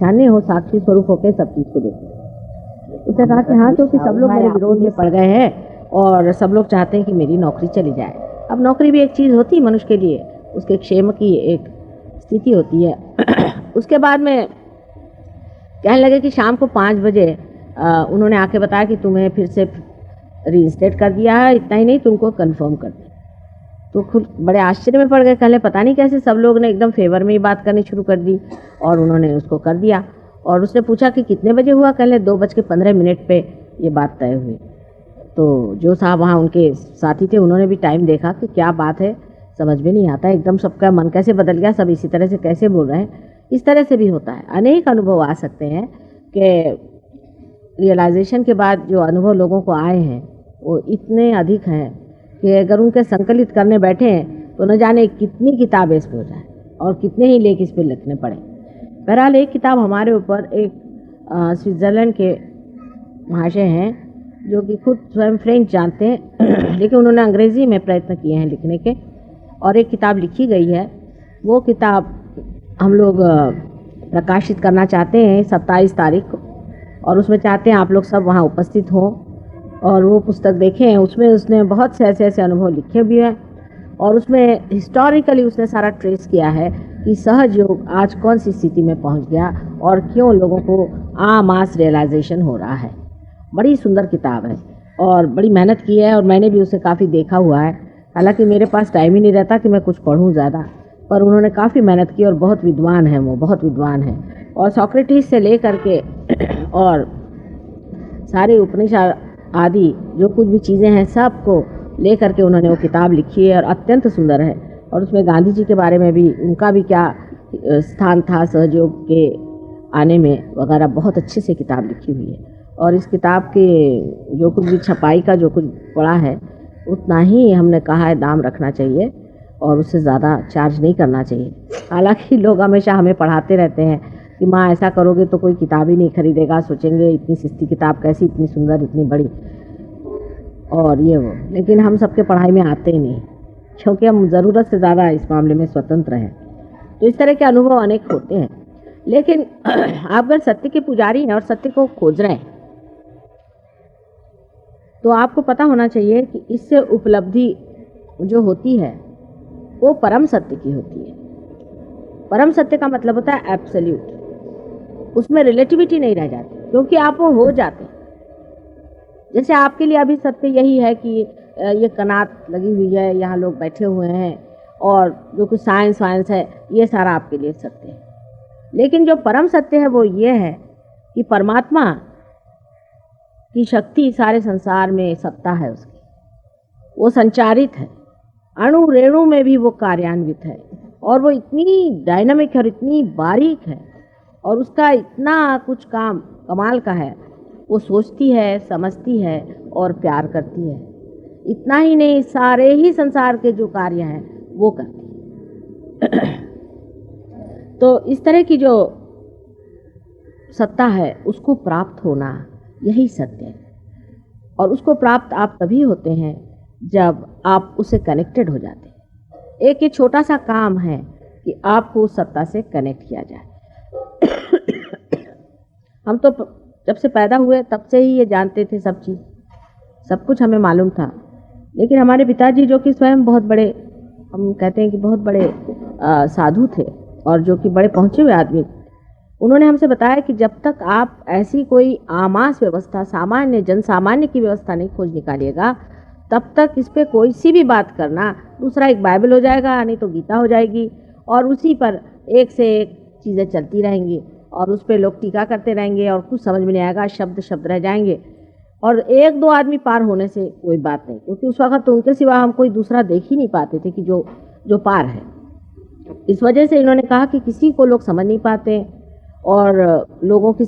जाने हो साक्षी स्वरूप होकर सब चीज को देखो। उसने कहा कि हाँ, क्योंकि सब लोग मेरे विरोध में पड़ गए हैं और सब लोग चाहते हैं कि मेरी नौकरी चली जाए। अब नौकरी भी एक चीज़ होती है मनुष्य के लिए, उसके क्षेम की एक स्थिति होती है। उसके बाद में कहने लगे कि शाम को 5 बजे उन्होंने आके बताया कि तुम्हें फिर से रीइंस्टेट कर दिया है, इतना ही नहीं तुमको कंफर्म कर दिया। तो खुद बड़े आश्चर्य में पड़ गए, कहले पता नहीं कैसे सब लोग ने एकदम फेवर में ही बात करनी शुरू कर दी और उन्होंने उसको कर दिया। और उसने पूछा कि कितने बजे हुआ, कहले 2:15 पे ये बात तय हुई। तो जो साहब वहाँ उनके साथी थे उन्होंने भी टाइम देखा कि क्या बात है, समझ में नहीं आता, एकदम सबका मन कैसे बदल गया, सब इसी तरह से कैसे बोल रहे हैं। इस तरह से भी होता है, अनेक अनुभव आ सकते हैं कि रियलाइजेशन के बाद जो अनुभव लोगों को आए हैं वो इतने अधिक हैं कि अगर उनके संकलित करने बैठे हैं तो न जाने कितनी किताबें इस पर हो जाए और कितने ही लेख इस पर लिखने पड़े। बहरहाल एक किताब हमारे ऊपर एक स्विट्ज़रलैंड के महाशय हैं जो कि खुद स्वयं फ्रेंच जानते हैं लेकिन उन्होंने अंग्रेज़ी में प्रयत्न किए हैं लिखने के, और एक किताब लिखी गई है। वो किताब हम लोग प्रकाशित करना चाहते हैं 27 तारीख को, और उसमें चाहते हैं आप लोग सब वहाँ उपस्थित हों और वो पुस्तक देखें। उसमें उसने बहुत से ऐसे ऐसे अनुभव लिखे भी हैं और उसमें हिस्टोरिकली उसने सारा ट्रेस किया है कि सहज योग आज कौन सी स्थिति में पहुंच गया और क्यों लोगों को मास रियलाइजेशन हो रहा है। बड़ी सुंदर किताब है और बड़ी मेहनत की है और मैंने भी उसे काफ़ी देखा हुआ है। हालांकि मेरे पास टाइम ही नहीं रहता कि मैं कुछ पढ़ूं ज़्यादा, पर उन्होंने काफ़ी मेहनत की और बहुत विद्वान है, वो बहुत विद्वान है। और सॉक्रेटिस से लेकर के और सारे उपनिषद आदि जो कुछ भी चीज़ें हैं सबको ले करके उन्होंने वो किताब लिखी है और अत्यंत सुंदर है। और उसमें गांधी जी के बारे में भी, उनका भी क्या स्थान था सहयोग के आने में वगैरह, बहुत अच्छे से किताब लिखी हुई है। और इस किताब के जो कुछ भी छपाई का जो कुछ पड़ा है उतना ही हमने कहा है दाम रखना चाहिए और उससे ज़्यादा चार्ज नहीं करना चाहिए। हालांकि लोग हमेशा हमें पढ़ाते रहते हैं कि माँ ऐसा करोगे तो कोई किताब ही नहीं खरीदेगा, सोचेंगे इतनी सस्ती किताब कैसी, इतनी सुंदर, इतनी बड़ी, और ये वो। लेकिन हम सबके पढ़ाई में आते ही नहीं क्योंकि हम ज़रूरत से ज़्यादा इस मामले में स्वतंत्र हैं। तो इस तरह के अनुभव अनेक होते हैं। लेकिन आप अगर सत्य के पुजारी हैं और सत्य को खोज रहे हैं तो आपको पता होना चाहिए कि इससे उपलब्धि जो होती है वो परम सत्य की होती है। परम सत्य का मतलब होता है एब्सोल्यूट, उसमें रिलेटिविटी नहीं रह जाती क्योंकि आप वो हो जाते हैं। जैसे आपके लिए अभी सत्य यही है कि ये कनात लगी हुई है, यहाँ लोग बैठे हुए हैं, और जो कुछ साइंस वाइंस है ये सारा आपके लिए सत्य है। लेकिन जो परम सत्य है वो ये है कि परमात्मा की शक्ति सारे संसार में सत्ता है उसकी, वो संचारित है, अणु रेणु में भी वो कार्यान्वित है और वो इतनी डायनामिक है और इतनी बारीक है और उसका इतना कुछ काम कमाल का है। वो सोचती है, समझती है और प्यार करती है। इतना ही नहीं, सारे ही संसार के जो कार्य हैं वो करती है। तो इस तरह की जो सत्ता है उसको प्राप्त होना यही सत्य है। और उसको प्राप्त आप तभी होते हैं जब आप उससे कनेक्टेड हो जाते हैं। एक ये छोटा सा काम है कि आपको उस सत्ता से कनेक्ट किया जाए। हम तो जब से पैदा हुए तब से ही ये जानते थे, सब चीज़, सब कुछ हमें मालूम था। लेकिन हमारे पिताजी जो कि स्वयं बहुत बड़े, हम कहते हैं कि बहुत बड़े साधु थे और जो कि बड़े पहुँचे हुए आदमी, उन्होंने हमसे बताया कि जब तक आप ऐसी कोई आमास व्यवस्था, सामान्य जन सामान्य की व्यवस्था नहीं खोज निकालिएगा तब तक इस पर कोई सी भी बात करना, दूसरा एक बाइबल हो जाएगा, नहीं तो गीता हो जाएगी, और उसी पर एक से एक चीज़ें चलती रहेंगी और उस पर लोग टीका करते रहेंगे और कुछ समझ में नहीं आएगा, शब्द शब्द रह जाएंगे और एक दो आदमी पार होने से कोई बात नहीं, क्योंकि उस वक्त तो उनके सिवा हम कोई दूसरा देख ही नहीं पाते थे कि जो पार है। इस वजह से इन्होंने कहा कि किसी को लोग समझ नहीं पाते और लोगों की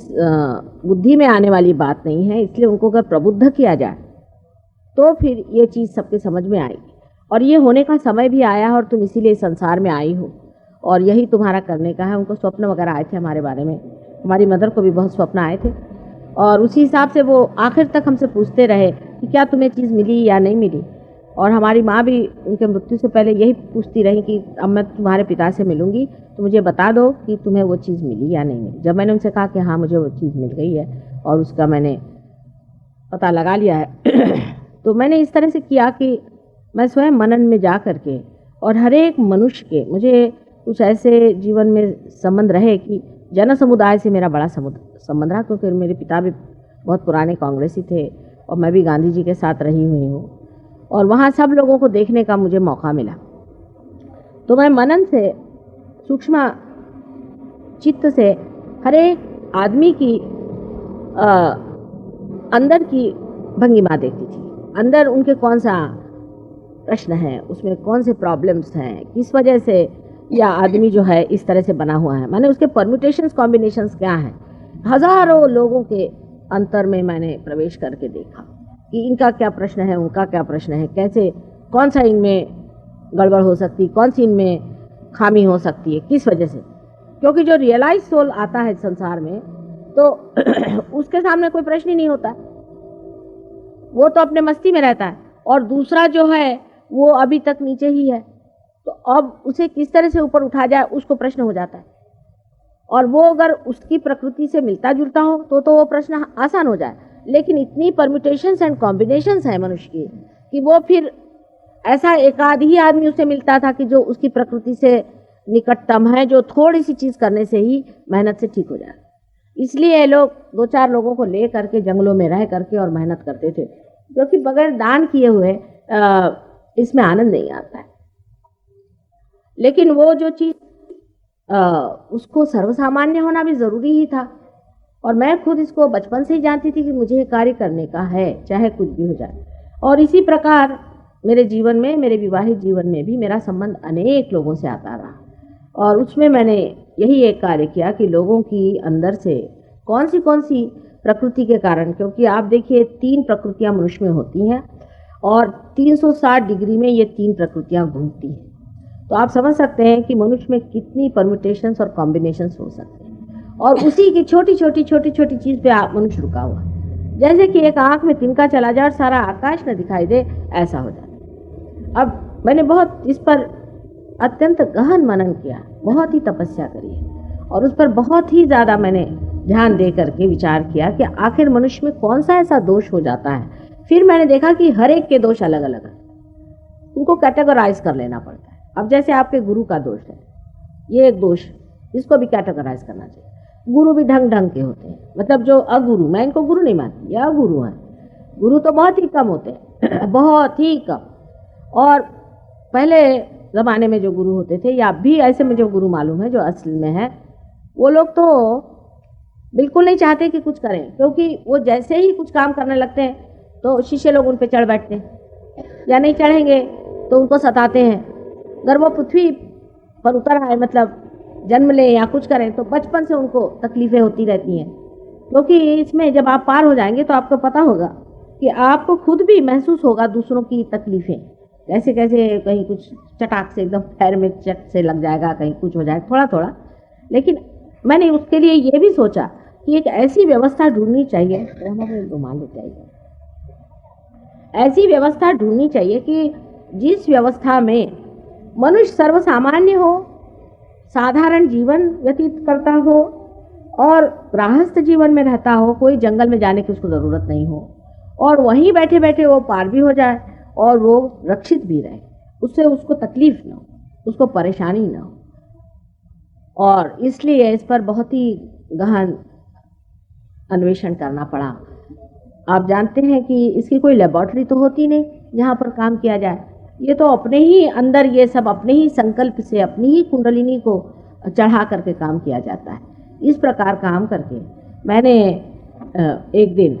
बुद्धि में आने वाली बात नहीं है, इसलिए उनको अगर प्रबुद्ध किया जाए तो फिर ये चीज़ सबके समझ में आएगी। और ये होने का समय भी आया है और तुम इसीलिए संसार में आई हो और यही तुम्हारा करने का है। उनको स्वप्न वगैरह आए थे हमारे बारे में, हमारी मदर को भी बहुत स्वप्न आए थे और उसी हिसाब से वो आखिर तक हमसे पूछते रहे कि क्या तुम्हें चीज़ मिली या नहीं मिली। और हमारी माँ भी उनके मृत्यु से पहले यही पूछती रही कि अब मैं तुम्हारे पिता से मिलूंगी तो मुझे बता दो कि तुम्हें वो चीज़ मिली या नहीं मिली। जब मैंने उनसे कहा कि हाँ मुझे वो चीज़ मिल गई है और उसका मैंने पता लगा लिया है तो मैंने इस तरह से किया कि मैं स्वयं मनन में जा करके और हर एक मनुष्य के मुझे कुछ ऐसे जीवन में संबंध रहे कि जन समुदाय से मेरा बड़ा संबंध रहा, क्योंकि मेरे पिता भी बहुत पुराने कांग्रेसी थे और मैं भी गांधी जी के साथ रही हुई हूँ और वहाँ सब लोगों को देखने का मुझे मौका मिला। तो मैं मनन से सूक्ष्म चित्त से हर एक आदमी की अंदर की भंगिमा देखती थी, अंदर उनके कौन सा प्रश्न है, उसमें कौन से प्रॉब्लम्स हैं, किस वजह से या आदमी जो है इस तरह से बना हुआ है, मैंने उसके परम्यूटेशंस कॉम्बिनेशंस क्या हैं। हजारों लोगों के अंतर में मैंने प्रवेश करके देखा कि इनका क्या प्रश्न है, उनका क्या प्रश्न है, कैसे कौन सा इनमें गड़बड़ हो सकती, कौन सी इनमें खामी हो सकती है, किस वजह से। क्योंकि जो रियलाइज सोल आता है संसार में तो उसके सामने कोई प्रश्न ही नहीं होता है, वो तो अपने मस्ती में रहता है और दूसरा जो है वो अभी तक नीचे ही है। तो अब उसे किस तरह से ऊपर उठा जाए उसको प्रश्न हो जाता है, और वो अगर उसकी प्रकृति से मिलता जुलता हो तो वो प्रश्न आसान हो जाए। लेकिन इतनी परम्यूटेशंस एंड कॉम्बिनेशंस है मनुष्य की कि वो फिर ऐसा एक आध ही आदमी उसे मिलता था कि जो उसकी प्रकृति से निकटतम है, जो थोड़ी सी चीज़ करने से ही मेहनत से ठीक हो जाए। इसलिए लोग दो चार लोगों को ले करके जंगलों में रह करके और मेहनत करते थे, क्योंकि बगैर दान किए हुए इसमें आनंद नहीं आता है। लेकिन वो जो चीज़ उसको सर्वसामान्य होना भी ज़रूरी ही था, और मैं खुद इसको बचपन से ही जानती थी कि मुझे ये कार्य करने का है, चाहे कुछ भी हो जाए। और इसी प्रकार मेरे जीवन में, मेरे विवाहित जीवन में भी मेरा संबंध अनेक लोगों से आता रहा, और उसमें मैंने यही एक कार्य किया कि लोगों की अंदर से कौन सी प्रकृति के कारण, क्योंकि आप देखिए 3 प्रकृतियां मनुष्य में होती हैं और 360 डिग्री में ये 3 प्रकृतियां घूमती हैं। तो आप समझ सकते हैं कि मनुष्य में कितनी परम्यूटेशंस और कॉम्बिनेशंस हो सकते हैं, और उसी की छोटी छोटी चीज़ पे आप मनुष्य रुका हुआ है। जैसे कि एक आँख में तिनका चला जाए और सारा आकाश न दिखाई दे, ऐसा हो जाता है। अब मैंने बहुत इस पर अत्यंत गहन मनन किया, बहुत ही तपस्या करी है, और उस पर बहुत ही ज़्यादा मैंने ध्यान दे करके विचार किया कि आखिर मनुष्य में कौन सा ऐसा दोष हो जाता है। फिर मैंने देखा कि हर एक के दोष अलग अलग हैं, उनको कैटेगराइज कर लेना पड़ता है। अब जैसे आपके गुरु का दोष है, ये एक दोष, इसको भी कैटेगराइज करना चाहिए। गुरु भी ढंग ढंग के होते हैं, मतलब जो अगुरु, मैं इनको गुरु नहीं मानती, ये अगुरु हैं। गुरु तो बहुत ही कम होते हैं बहुत ही कम। और पहले ज़माने में जो गुरु होते थे, या भी ऐसे मुझे गुरु मालूम है जो असल में है, वो लोग तो बिल्कुल नहीं चाहते कि कुछ करें, क्योंकि वो जैसे ही कुछ काम करने लगते हैं तो शिष्य लोग उन पे चढ़ बैठते हैं, या नहीं चढ़ेंगे तो उनको सताते हैं। अगर वो पृथ्वी पर उतर आए, मतलब जन्म ले या कुछ करें, तो बचपन से उनको तकलीफ़ें होती रहती हैं। क्योंकि इसमें जब आप पार हो जाएंगे तो आपको पता होगा कि आपको खुद भी महसूस होगा दूसरों की तकलीफ़ें, कैसे कैसे कहीं कुछ चटाक से एकदम पैर में चट से लग जाएगा, कहीं कुछ हो जाएगा थोड़ा थोड़ा। लेकिन मैंने उसके लिए ये भी सोचा कि एक ऐसी व्यवस्था ढूंढनी चाहिए, तो हमें रुमाल ले जाइए, ऐसी व्यवस्था ढूंढनी चाहिए कि जिस व्यवस्था में मनुष्य सर्वसामान्य हो, साधारण जीवन व्यतीत करता हो और गृहस्थ जीवन में रहता हो, कोई जंगल में जाने की उसको ज़रूरत नहीं हो, और वहीं बैठे बैठे वो पार भी हो जाए और वो रक्षित भी रहे, उससे उसको तकलीफ ना हो, उसको परेशानी ना हो। और इसलिए इस पर बहुत ही गहन अन्वेषण करना पड़ा। आप जानते हैं कि इसकी कोई लेबॉर्ट्री तो होती नहीं जहाँ पर काम किया जाए, ये तो अपने ही अंदर, ये सब अपने ही संकल्प से, अपनी ही कुंडलिनी को चढ़ा करके काम किया जाता है। इस प्रकार काम करके मैंने एक दिन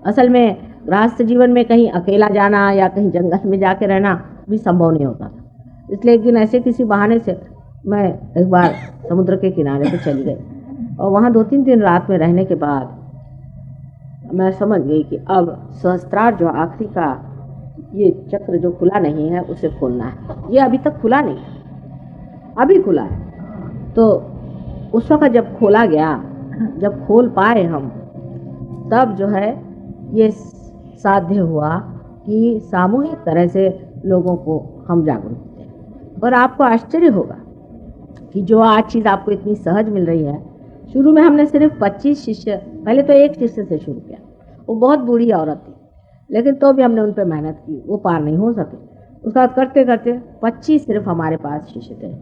असल में गृहस्थ जीवन में कहीं अकेला जाना या कहीं जंगल में जाके रहना भी संभव नहीं होता था, इसलिए एक दिन ऐसे किसी बहाने से मैं एक बार समुद्र के किनारे पे चली गई, और वहाँ 2-3 दिन रात में रहने के बाद मैं समझ गई कि अब सहस्त्रार जो आखिरी का ये चक्र जो खुला नहीं है उसे खोलना है। ये अभी तक खुला नहीं, अभी खुला है। तो उस वक्त जब खोला गया, जब खोल पाए हम, तब जो है ये साध्य हुआ कि सामूहिक तरह से लोगों को हम जागरूक करें। और आपको आश्चर्य होगा कि जो आज चीज़ आपको इतनी सहज मिल रही है, शुरू में हमने सिर्फ 25 शिष्य, पहले तो एक शिष्य से शुरू किया, वो बहुत बूढ़ी औरत थी, लेकिन तो भी हमने उन पर मेहनत की, वो पार नहीं हो सके। उसके बाद करते करते 25 सिर्फ हमारे पास शिष्य थे,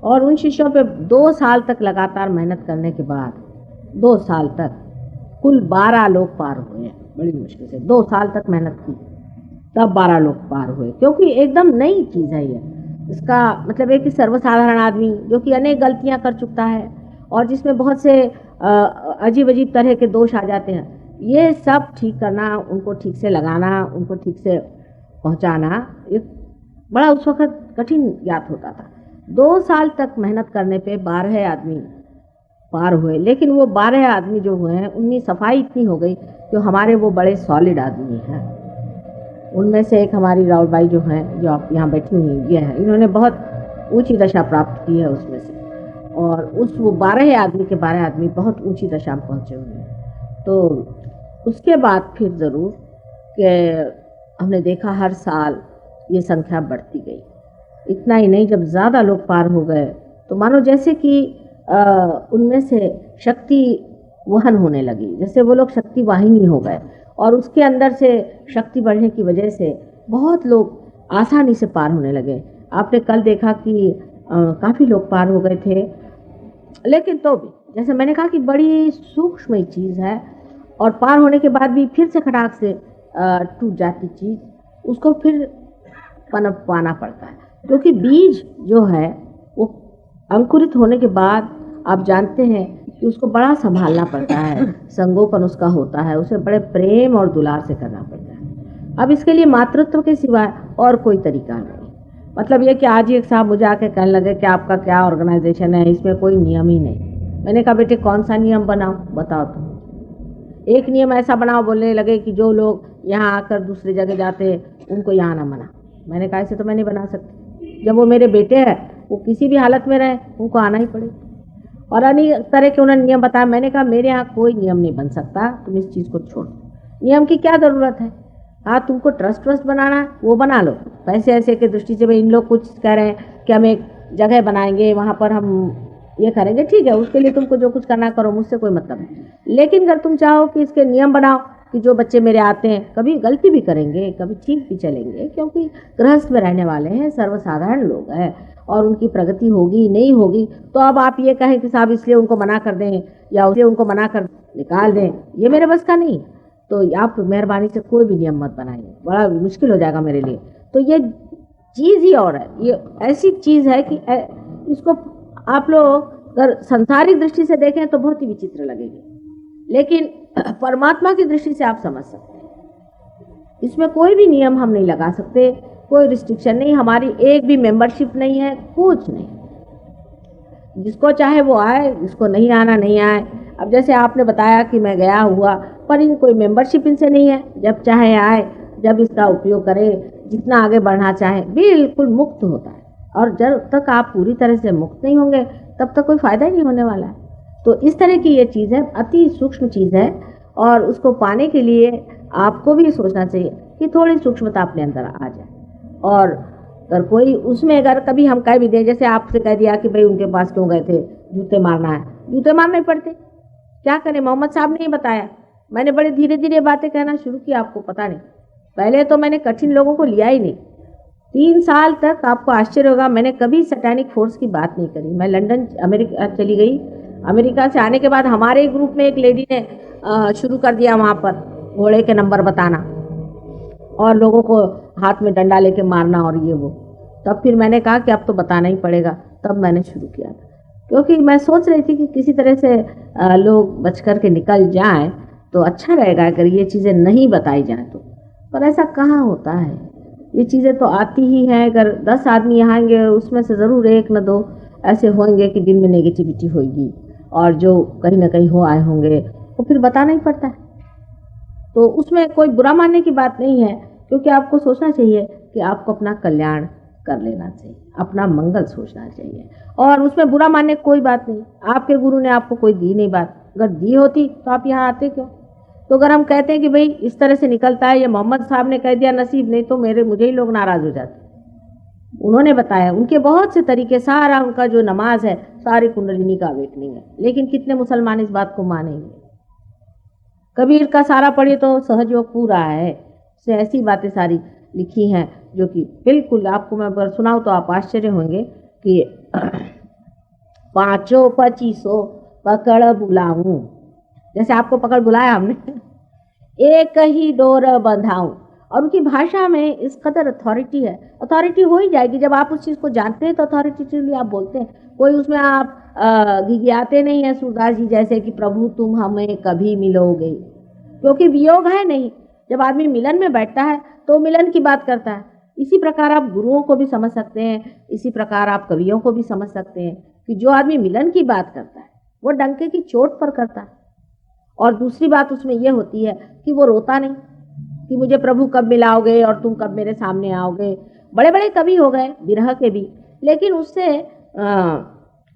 और उन शिष्यों पे 2 साल तक लगातार मेहनत करने के बाद 2 साल तक कुल 12 लोग पार हुए हैं। बड़ी मुश्किल से 2 साल तक मेहनत की, तब 12 लोग पार हुए, क्योंकि एकदम नई चीज़ है ये। इसका मतलब है कि सर्वसाधारण आदमी जो कि अनेक गलतियां कर चुका है और जिसमें बहुत से अजीब अजीब तरह के दोष आ जाते हैं, ये सब ठीक करना, उनको ठीक से लगाना, उनको ठीक से पहुंचाना, एक बड़ा उस वक्त कठिन ज्ञात होता था। 2 साल तक मेहनत करने पे 12 आदमी पार हुए, लेकिन वो 12 आदमी जो हुए हैं उनमें सफाई इतनी हो गई कि हमारे वो बड़े सॉलिड आदमी हैं। उनमें से एक हमारी राउल बाई जो हैं, जो आप यहाँ बैठी हुई ये है, इन्होंने बहुत ऊंची दशा प्राप्त की है उसमें से, और उस वो 12 आदमी के 12 आदमी बहुत ऊंची दशा में पहुँचे हुए हैं। तो उसके बाद फिर ज़रूर कि हमने देखा हर साल ये संख्या बढ़ती गई। इतना ही नहीं, जब ज़्यादा लोग पार हो गए तो मानो जैसे कि उनमें से शक्ति वहन होने लगी, जैसे वो लोग शक्ति वाहिनी हो गए, और उसके अंदर से शक्ति बढ़ने की वजह से बहुत लोग आसानी से पार होने लगे। आपने कल देखा कि काफ़ी लोग पार हो गए थे, लेकिन तो भी जैसे मैंने कहा कि बड़ी सूक्ष्म चीज़ है, और पार होने के बाद भी फिर से खटाक से टूट जाती चीज़, उसको फिर पनप पाना पड़ता है, क्योंकि बीज जो है वो अंकुरित होने के बाद आप जानते हैं कि उसको बड़ा संभालना पड़ता है, संगोपन उसका होता है, उसे बड़े प्रेम और दुलार से करना पड़ता है। अब इसके लिए मातृत्व के सिवाय और कोई तरीका नहीं। मतलब ये कि आज ही एक साहब मुझे आके कहने लगे कि आपका क्या ऑर्गेनाइजेशन है, इसमें कोई नियम ही नहीं। मैंने कहा बेटे कौन सा नियम बनाओ, बताओ तुम। एक नियम ऐसा बनाओ, बोलने लगे कि जो लोग यहाँ आकर दूसरी जगह जाते उनको यहाँ ना मना। मैंने कहा ऐसे तो मैं नहीं बना सकती, जब वो मेरे बेटे हैं, वो किसी भी हालत में रहे उनको आना ही पड़ेगा। और अनेक तरह के उन्होंने नियम बताया। मैंने कहा मेरे यहाँ कोई नियम नहीं बन सकता, तुम इस चीज़ को छोड़ दो। नियम की क्या ज़रूरत है? हाँ, तुमको ट्रस्ट व्रस्ट बनाना है वो बना लो, पैसे ऐसे के दृष्टि से। भाई इन लोग कुछ कह रहे हैं कि हम एक जगह बनाएंगे, वहाँ पर हम ये करेंगे, ठीक है, उसके लिए तुमको जो कुछ करना करो, मुझसे कोई मतलब नहीं। लेकिन अगर तुम चाहो कि इसके नियम बनाओ कि जो बच्चे मेरे आते हैं कभी गलती भी करेंगे, कभी ठीक भी चलेंगे, क्योंकि गृहस्थ में रहने वाले हैं, सर्वसाधारण लोग हैं, और उनकी प्रगति होगी नहीं होगी, तो अब आप ये कहें कि साहब इसलिए उनको मना कर दें या उसलिए उनको मना कर निकाल दें, ये मेरे बस का नहीं। तो आप मेहरबानी से कोई भी नियम मत बनाइए, बड़ा मुश्किल हो जाएगा मेरे लिए। तो ये चीज़ ही और है, ये ऐसी चीज़ है कि इसको आप लोग अगर संसारिक दृष्टि से देखें तो बहुत ही विचित्र लगेगी, लेकिन परमात्मा की दृष्टि से आप समझ सकते हैं। इसमें कोई भी नियम हम नहीं लगा सकते, कोई रिस्ट्रिक्शन नहीं, हमारी एक भी मेंबरशिप नहीं है, कुछ नहीं। जिसको चाहे वो आए, जिसको नहीं आना नहीं आए। अब जैसे आपने बताया कि मैं गया हुआ, पर इन कोई मेंबरशिप इनसे नहीं है, जब चाहे आए, जब इसका उपयोग करे, जितना आगे बढ़ना चाहे, बिल्कुल मुक्त होता है। और जब तक आप पूरी तरह से मुक्त नहीं होंगे तब तक कोई फ़ायदा ही नहीं होने वाला है। तो इस तरह की ये चीज़ है, अति सूक्ष्म चीज़ है, और उसको पाने के लिए आपको भी सोचना चाहिए कि थोड़ी सूक्ष्मता अपने अंदर आ जाए। और अगर कोई उसमें अगर कभी हम कह भी दें, जैसे आपसे कह दिया कि भाई उनके पास क्यों गए थे, जूते मारना है, जूते मारने पड़ते, क्या करें, मोहम्मद साहब ने ही बताया। मैंने बड़े धीरे धीरे बातें कहना शुरू किया, आपको पता नहीं, पहले तो मैंने कठिन लोगों को लिया ही नहीं। 3 साल तक आपको आश्चर्य होगा, मैंने कभी सैटेनिक फोर्स की बात नहीं करी। मैं लंदन अमेरिका चली गई, अमेरिका से आने के बाद हमारे ग्रुप में एक लेडी ने शुरू कर दिया वहाँ पर घोड़े के नंबर बताना और लोगों को हाथ में डंडा लेके मारना और ये वो। तब फिर मैंने कहा कि अब तो बताना ही पड़ेगा, तब मैंने शुरू किया था, क्योंकि मैं सोच रही थी कि किसी तरह से लोग बच कर के निकल जाएं तो अच्छा रहेगा अगर ये चीज़ें नहीं बताई जाएं तो। पर ऐसा कहाँ होता है, ये चीज़ें तो आती ही हैं। अगर 10 आदमी यहाँ आएंगे, उसमें से ज़रूर 1 न 2 ऐसे होंगे कि जिनमें नेगेटिविटी होगी, और जो कहीं ना कहीं हो आए होंगे, वो फिर बताना ही पड़ता है। तो उसमें कोई बुरा मानने की बात नहीं है, क्योंकि आपको सोचना चाहिए कि आपको अपना कल्याण कर लेना चाहिए, अपना मंगल सोचना चाहिए, और उसमें बुरा मानने की कोई बात नहीं। आपके गुरु ने आपको कोई दी नहीं बात, अगर दी होती तो आप यहाँ आते क्यों? तो अगर हम कहते हैं कि भाई इस तरह से निकलता है, या मोहम्मद साहब ने कह दिया नसीब नहीं, तो मुझे ही लोग नाराज़ हो जाते। उन्होंने बताया उनके बहुत से तरीके, सारा उनका जो नमाज है सारी कुंडलिनी का अवेकनिंग है, लेकिन कितने मुसलमान इस बात को मानेंगे। कबीर का सारा पढ़िए तो सहजयोग पूरा है, उससे ऐसी बातें सारी लिखी हैं जो कि बिल्कुल आपको मैं अगर सुनाऊँ तो आप आश्चर्य होंगे कि 5 25 पकड़ बुलाऊं, जैसे आपको पकड़ बुलाया हमने, एक ही डोर बंधाऊं। और उनकी भाषा में इस कदर अथॉरिटी है, अथॉरिटी हो ही जाएगी जब आप उस चीज़ को जानते हैं, तो अथॉरिटेटिवली आप बोलते हैं। कोई उसमें आप घिघियाते नहीं हैं सूरदास जी जैसे कि प्रभु तुम हमें कभी मिलोगे, क्योंकि वियोग है नहीं। जब आदमी मिलन में बैठता है तो मिलन की बात करता है। इसी प्रकार आप गुरुओं को भी समझ सकते हैं, इसी प्रकार आप कवियों को भी समझ सकते हैं कि जो आदमी मिलन की बात करता है वो डंके की चोट पर करता है। और दूसरी बात उसमें यह होती है कि वो रोता नहीं कि मुझे प्रभु कब मिलाओगे और तुम कब मेरे सामने आओगे। बड़े बड़े कवि हो गए विरह के भी, लेकिन उससे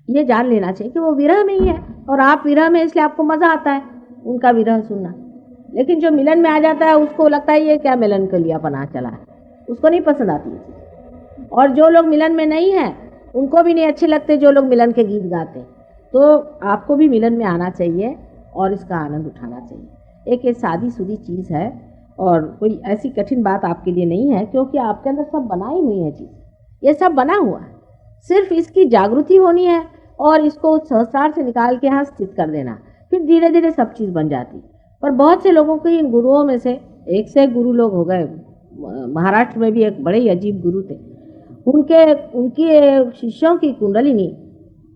ये जान लेना चाहिए कि वो विरह में ही है और आप विरह में, इसलिए आपको मज़ा आता है उनका विरह सुनना। लेकिन जो मिलन में आ जाता है उसको लगता है ये क्या मिलन के लिए पनाह चला है, उसको नहीं पसंद आती है। और जो लोग मिलन में नहीं हैं उनको भी नहीं अच्छे लगते जो लोग मिलन के गीत गाते हैं। तो आपको भी मिलन में आना चाहिए और इसका आनंद उठाना चाहिए। एक ये सादी सुदी चीज़ है और कोई ऐसी कठिन बात आपके लिए नहीं है, क्योंकि आपके अंदर सब बनाई हुई है चीज़, ये सब बना हुआ है, सिर्फ इसकी जागृति होनी है और इसको सहस्रार से निकाल के यहाँ स्थित कर देना, फिर धीरे धीरे सब चीज़ बन जाती। पर बहुत से लोगों के इन गुरुओं में से एक से एक गुरु लोग हो गए। महाराष्ट्र में भी एक बड़े ही अजीब गुरु थे, उनके शिष्यों की कुंडलिनी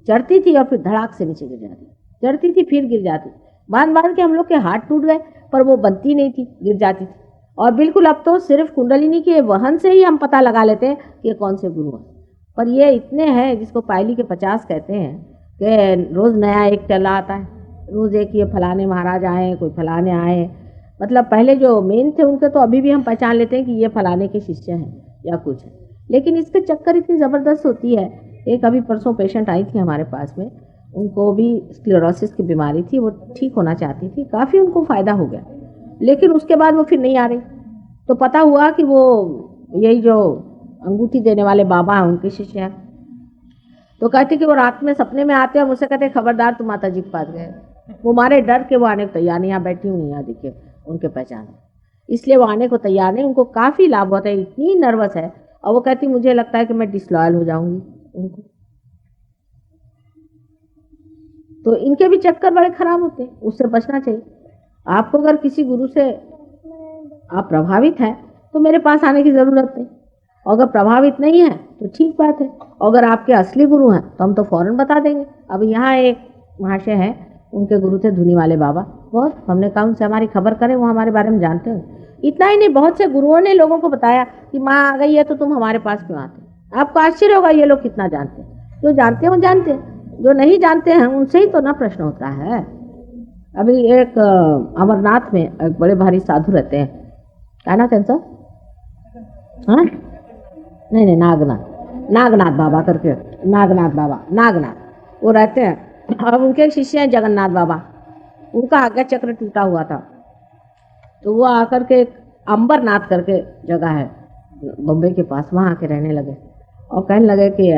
चढ़ती थी और फिर धड़ाक से नीचे गिर जाती, चढ़ती थी फिर गिर जाती। बांध बांध के हम लोग के हाथ टूट गए, पर वो बनती नहीं थी, गिर जाती थी। और बिल्कुल अब तो सिर्फ कुंडलिनी के वहन से ही हम पता लगा लेते हैं कि ये कौन से गुरु हैं। पर ये इतने हैं जिसको पायली के 50 कहते हैं कि रोज़ नया एक चला आता है, रोज़ एक ये फलाने महाराज आए, कोई फलाने आए। मतलब पहले जो मेन थे उनके तो अभी भी हम पहचान लेते हैं कि ये फलाने के शिष्य हैं या कुछ है, लेकिन इसके चक्कर इतनी ज़बरदस्त होती है। एक अभी परसों पेशेंट आई थी हमारे पास में, उनको भी स्क्लेरोसिस की बीमारी थी, वो ठीक होना चाहती थी, काफ़ी उनको फ़ायदा हो गया, लेकिन उसके बाद वो फिर नहीं आ रही। तो पता हुआ कि वो यही जो अंगूठी देने वाले बाबा हैं उनके शिष्य हैं। तो कहते कि वो रात में सपने में आते हैं, मुझसे कहते खबरदार तुम माता जी के पास गए। वो मारे डर के वो आने को तैयार नहीं, यहाँ बैठी हुई यहाँ देखिए उनके पहचान, इसलिए वो आने को तैयार नहीं। उनको काफ़ी लाभ होता है, इतनी नर्वस है। और वो कहती मुझे लगता है कि मैं डिसलॉयल हो जाऊंगी उनको। तो इनके भी चक्कर बड़े खराब होते हैं, उससे बचना चाहिए। आपको अगर किसी गुरु से आप प्रभावित हैं तो मेरे पास आने की ज़रूरत नहीं, और अगर प्रभावित नहीं है तो ठीक बात है। और अगर आपके असली गुरु हैं तो हम तो फ़ौरन बता देंगे। अब यहाँ एक महाशय हैं, उनके गुरु थे धुनी वाले बाबा, बहुत हमने कहा उनसे हमारी खबर करें, वो हमारे बारे में जानते हैं। इतना ही नहीं, बहुत से गुरुओं ने लोगों को बताया कि माँ आ गई है तो तुम हमारे पास क्यों आते। आपको आश्चर्य होगा ये लोग कितना जानते हैं। जो जानते हैं वो जानते हैं, जो नहीं जानते हैं उनसे ही तो ना प्रश्न होता है। अभी एक अमरनाथ में एक बड़े भारी साधु रहते हैं, क्या नाम है सर? हाँ नहीं नागनाथ बाबा करके, नागनाथ बाबा, नागनाथ वो रहते हैं। अब उनके शिष्य हैं जगन्नाथ बाबा, उनका आज्ञा चक्र टूटा हुआ था, तो वो आकर के एक अंबरनाथ करके जगह है बम्बई के पास, वहाँ आके रहने लगे और कहने लगे कि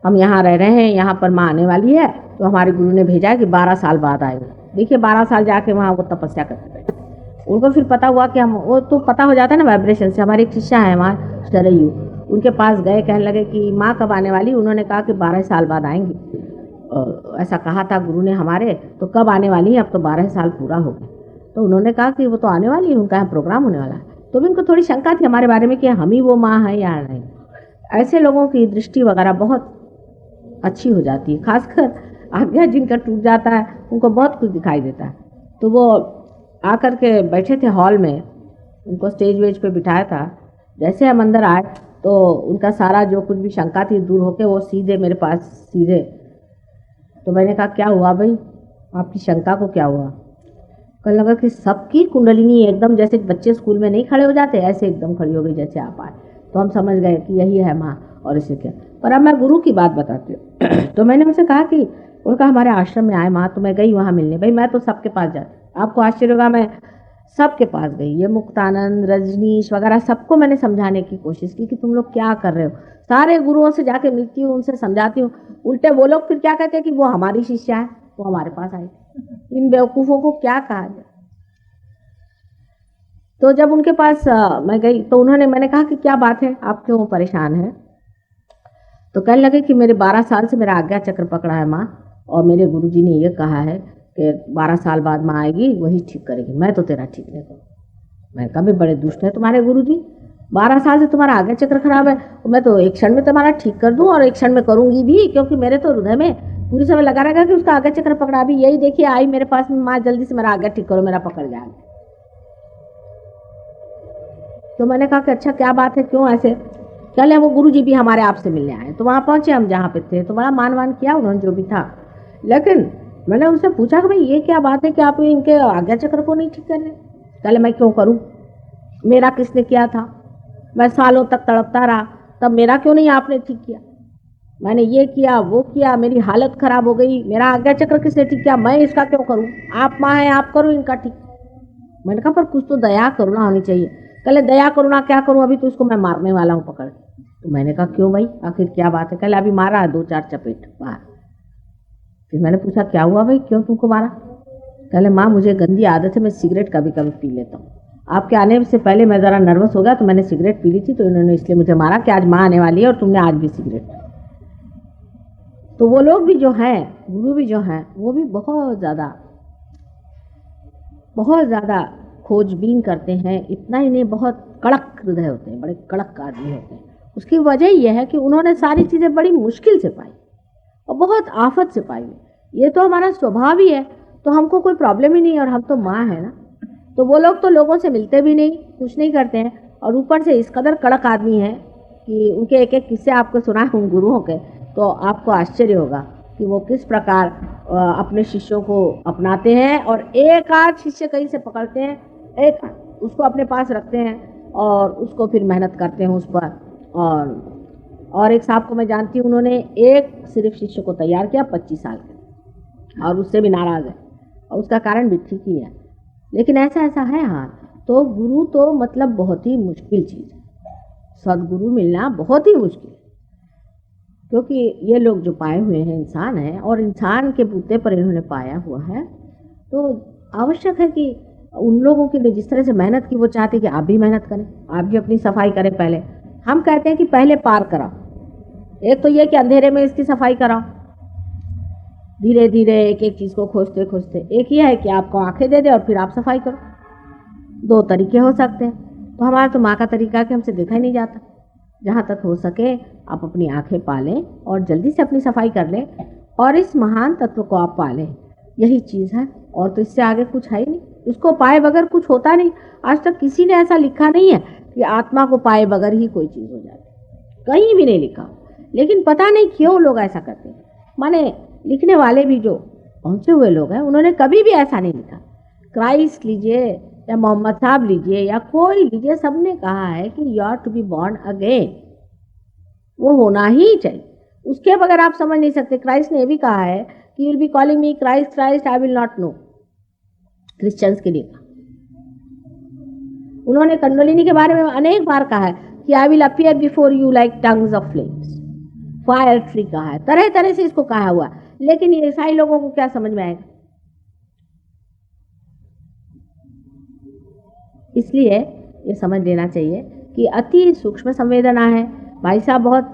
हम यहाँ रह रहे हैं, यहाँ पर माँ आने वाली है, तो हमारे गुरु ने भेजा कि 12 साल बाद आएंगे। देखिए 12 साल जाके वहाँ वो तपस्या करते थे। उनको फिर पता हुआ कि हम, वो तो पता हो जाता है ना वाइब्रेशन से। हमारे एक शिष्य है वहाँ सरयू, उनके पास गए, कहने लगे कि माँ कब आने वाली। उन्होंने कहा कि 12 साल बाद आएंगी, ऐसा कहा था गुरु ने हमारे, तो कब आने वाली है? अब तो 12 साल पूरा हो गया। तो उन्होंने कहा कि वो तो आने वाली है, उनका यहाँ प्रोग्राम होने वाला है। तो भी उनको थोड़ी शंका थी हमारे बारे में कि हम ही वो माँ है या नहीं। ऐसे लोगों की दृष्टि वगैरह बहुत अच्छी हो जाती है, खासकर आज्ञा जिनका टूट जाता है उनको बहुत कुछ दिखाई देता है। तो वो आकर के बैठे थे हॉल में, उनको स्टेज वेज पे बिठाया था। जैसे हम अंदर आए तो उनका सारा जो कुछ भी शंका थी दूर होके वो सीधे मेरे पास सीधे। तो मैंने कहा क्या हुआ भाई, आपकी शंका को क्या हुआ? कहने लगा कि सबकी कुंडलिनी एकदम जैसे बच्चे स्कूल में नहीं खड़े हो जाते, ऐसे एकदम खड़ी हो गई जैसे आप आए। तो हम समझ गए कि यही है माँ और इसे क्या। पर अब मैं गुरु की बात बताती हूँ। तो मैंने उनसे कहा कि उनका हमारे आश्रम में आए माँ, तो मैं गई वहाँ मिलने। भाई मैं तो सबके पास जाती, आपको आश्चर्य होगा, मैं सबके पास गई, ये मुक्तानंद, रजनीश वगैरह सबको मैंने समझाने की कोशिश की कि तुम लोग क्या कर रहे हो। सारे गुरुओं से जाके मिलती हूँ, उनसे समझाती हूँ। उल्टे वो लोग फिर क्या कहते हैं कि वो हमारी शिष्या है, वो हमारे पास आई। इन बेवकूफ़ों को क्या कहा जाए। तो जब उनके पास मैं गई तो मैंने कहा कि क्या बात है, आप क्यों परेशान हैं। तो कहने लगे कि मेरे 12 साल से मेरा आज्ञा चक्र पकड़ा है माँ, और मेरे गुरुजी ने ये कहा है कि 12 साल बाद माँ आएगी, वही ठीक करेगी, मैं तो तेरा ठीक नहीं करूँ। मैंने कहा भी बड़े दुष्ट है तुम्हारे गुरुजी, 12 साल से तुम्हारा आज्ञा चक्र खराब है, मैं तो एक क्षण में तुम्हारा ठीक कर दूँ, और एक क्षण में करूँगी भी, क्योंकि मेरे तो हृदय में पूरी समय लगा रहेगा कि उसका आज्ञा चक्र पकड़ा। अभी यही देखिए आई मेरे पास में, माँ जल्दी से मेरा आज्ञा ठीक करो, मेरा पकड़ जाएगा। तो मैंने कहा कि अच्छा क्या बात है, क्यों ऐसे। कल वो गुरुजी भी हमारे आपसे मिलने आए, तो वहाँ पहुँचे हम जहाँ पे थे, तो बड़ा मान किया उन्होंने जो भी था। लेकिन मैंने उनसे पूछा कि भाई ये क्या बात है कि आप इनके आज्ञा चक्र को नहीं ठीक कर रहे। कल मैं क्यों करूँ, मेरा किसने किया था, मैं सालों तक तड़पता रहा, तब मेरा क्यों नहीं आपने ठीक किया। मैंने ये किया वो किया, मेरी हालत खराब हो गई, मेरा आज्ञा चक्र किसने ठीक किया, मैं इसका क्यों करूँ, आप माँ हैं आप करो इनका ठीक। मैंने कहा पर कुछ तो दया करुणा होनी चाहिए। कल दया करुणा क्या करूँ, अभी तो उसको मैं मारने वाला हूँ पकड़। तो मैंने कहा क्यों भाई, आखिर क्या बात है। कल अभी मारा 2-4 चपेट बाहर। फिर मैंने पूछा क्या हुआ भाई, क्यों तुमको मारा। कहले माँ मुझे गंदी आदत है, मैं सिगरेट कभी कभी पी लेता हूँ, आपके आने से पहले मैं ज़रा नर्वस हो गया तो मैंने सिगरेट पी ली थी, तो इन्होंने इसलिए मुझे मारा कि आज माँ आने वाली है और तुमने आज भी सिगरेट। तो वो लोग भी जो हैं, गुरु भी जो हैं, वो भी बहुत ज़्यादा खोजबीन करते हैं। इतना ही नहीं, बहुत कड़क हृदय होते हैं, बड़े कड़क आदमी होते हैं। उसकी वजह यह है कि उन्होंने सारी चीज़ें बड़ी मुश्किल से पाई और बहुत आफत से पाई। ये तो हमारा स्वभाव ही है, तो हमको कोई प्रॉब्लम ही नहीं, और हम तो माँ है ना। तो वो लोग तो लोगों से मिलते भी नहीं, कुछ नहीं करते हैं, और ऊपर से इस कदर कड़क आदमी हैं कि उनके एक एक किस्से आपको सुना उन गुरुओं के, तो आपको आश्चर्य होगा कि वो किस प्रकार अपने शिष्यों को अपनाते हैं, और एक आध शिष्य कहीं से पकड़ते हैं, एक उसको अपने पास रखते हैं और उसको फिर मेहनत करते हैं उस पर। और एक साहब को मैं जानती हूँ, उन्होंने एक सिर्फ शिष्य को तैयार किया 25 साल के, और उससे भी नाराज़ है, और उसका कारण भी ठीक ही है। लेकिन ऐसा है हाँ। तो गुरु तो मतलब बहुत ही मुश्किल चीज़ है, सदगुरु मिलना बहुत ही मुश्किल है, क्योंकि ये लोग जो पाए हुए हैं इंसान हैं, और इंसान के बूते पर इन्होंने पाया हुआ है। तो आवश्यक है कि उन लोगों के लिए जिस तरह से मेहनत की, वो चाहते कि आप भी मेहनत करें, आप भी अपनी सफाई करें। पहले हम कहते हैं कि पहले पार कराओ, एक तो ये कि अंधेरे में इसकी सफाई कराओ, धीरे धीरे एक एक चीज़ को खोजते खोजते। एक ये है कि आपको आंखें दे दे और फिर आप सफाई करो। 2 तरीके हो सकते हैं। तो हमारा तो माँ का तरीका है कि हमसे देखा ही नहीं जाता। जहाँ तक हो सके आप अपनी आंखें पालें और जल्दी से अपनी सफाई कर लें, और इस महान तत्व को आप पालें, यही चीज़ है। और तो इससे आगे कुछ है ही नहीं, इसको पाए बगैर कुछ होता नहीं। आज तक किसी ने ऐसा लिखा नहीं है कि आत्मा को पाए बगैर ही कोई चीज़ हो जाती, कहीं भी नहीं लिखा। लेकिन पता नहीं क्यों लोग ऐसा करते हैं। माने लिखने वाले भी जो पहुँचे हुए लोग हैं, उन्होंने कभी भी ऐसा नहीं लिखा। क्राइस्ट लीजिए या मोहम्मद साहब लीजिए या कोई लीजिए, सबने कहा है कि you are to be born again, वो होना ही चाहिए, उसके बगैर आप समझ नहीं सकते। क्राइस्ट ने ये भी कहा है कि you will be calling me Christ Christ, I will not know. Christians के लिए उन्होंने कंडोलिनी के बारे में अनेक बार कहा है कि I will appear before you like tongues of flames, fire tree कहा है, तरह तरह से इसको कहा हुआ। लेकिन ये ईसाई लोगों को क्या समझ में आएगा। इसलिए ये समझ लेना चाहिए कि अति सूक्ष्म संवेदना है। भाई साहब बहुत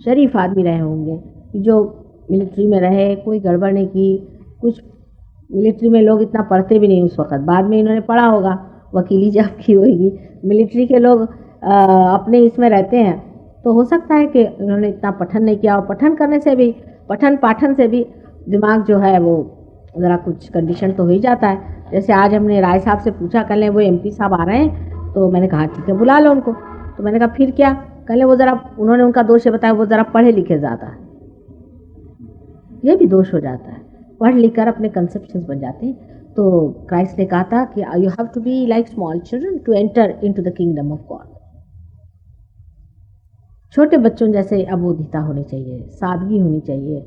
शरीफ आदमी रहे होंगे, जो मिलिट्री में रहे, कोई गड़बड़ नहीं की। कुछ मिलिट्री में लोग इतना पढ़ते भी नहीं उस वक्त, बाद में इन्होंने पढ़ा होगा, वकीली जब की होगी। मिलिट्री के लोग अपने इसमें रहते हैं, तो हो सकता है कि इन्होंने इतना पठन नहीं किया, और पठन करने से भी, पठन पाठन से भी दिमाग जो है वो ज़रा कुछ कंडीशन तो हो ही जाता है। जैसे आज हमने राय साहब से पूछा, कल वो MP साहब आ रहे हैं, तो मैंने कहा ठीक है बुला लो उनको। तो मैंने कहा फिर क्या, कल वो ज़रा, उन्होंने उनका दोष बताया, वो ज़रा पढ़े लिखे ज़्यादा है। ये भी दोष हो जाता है, पढ़ लिख कर अपने कंसेप्शंस बन जाते हैं। तो क्राइस्ट ने कहा था कि you have to be like small children to enter into the kingdom of God. छोटे बच्चों जैसे अबोधिता होनी चाहिए, सादगी होनी चाहिए,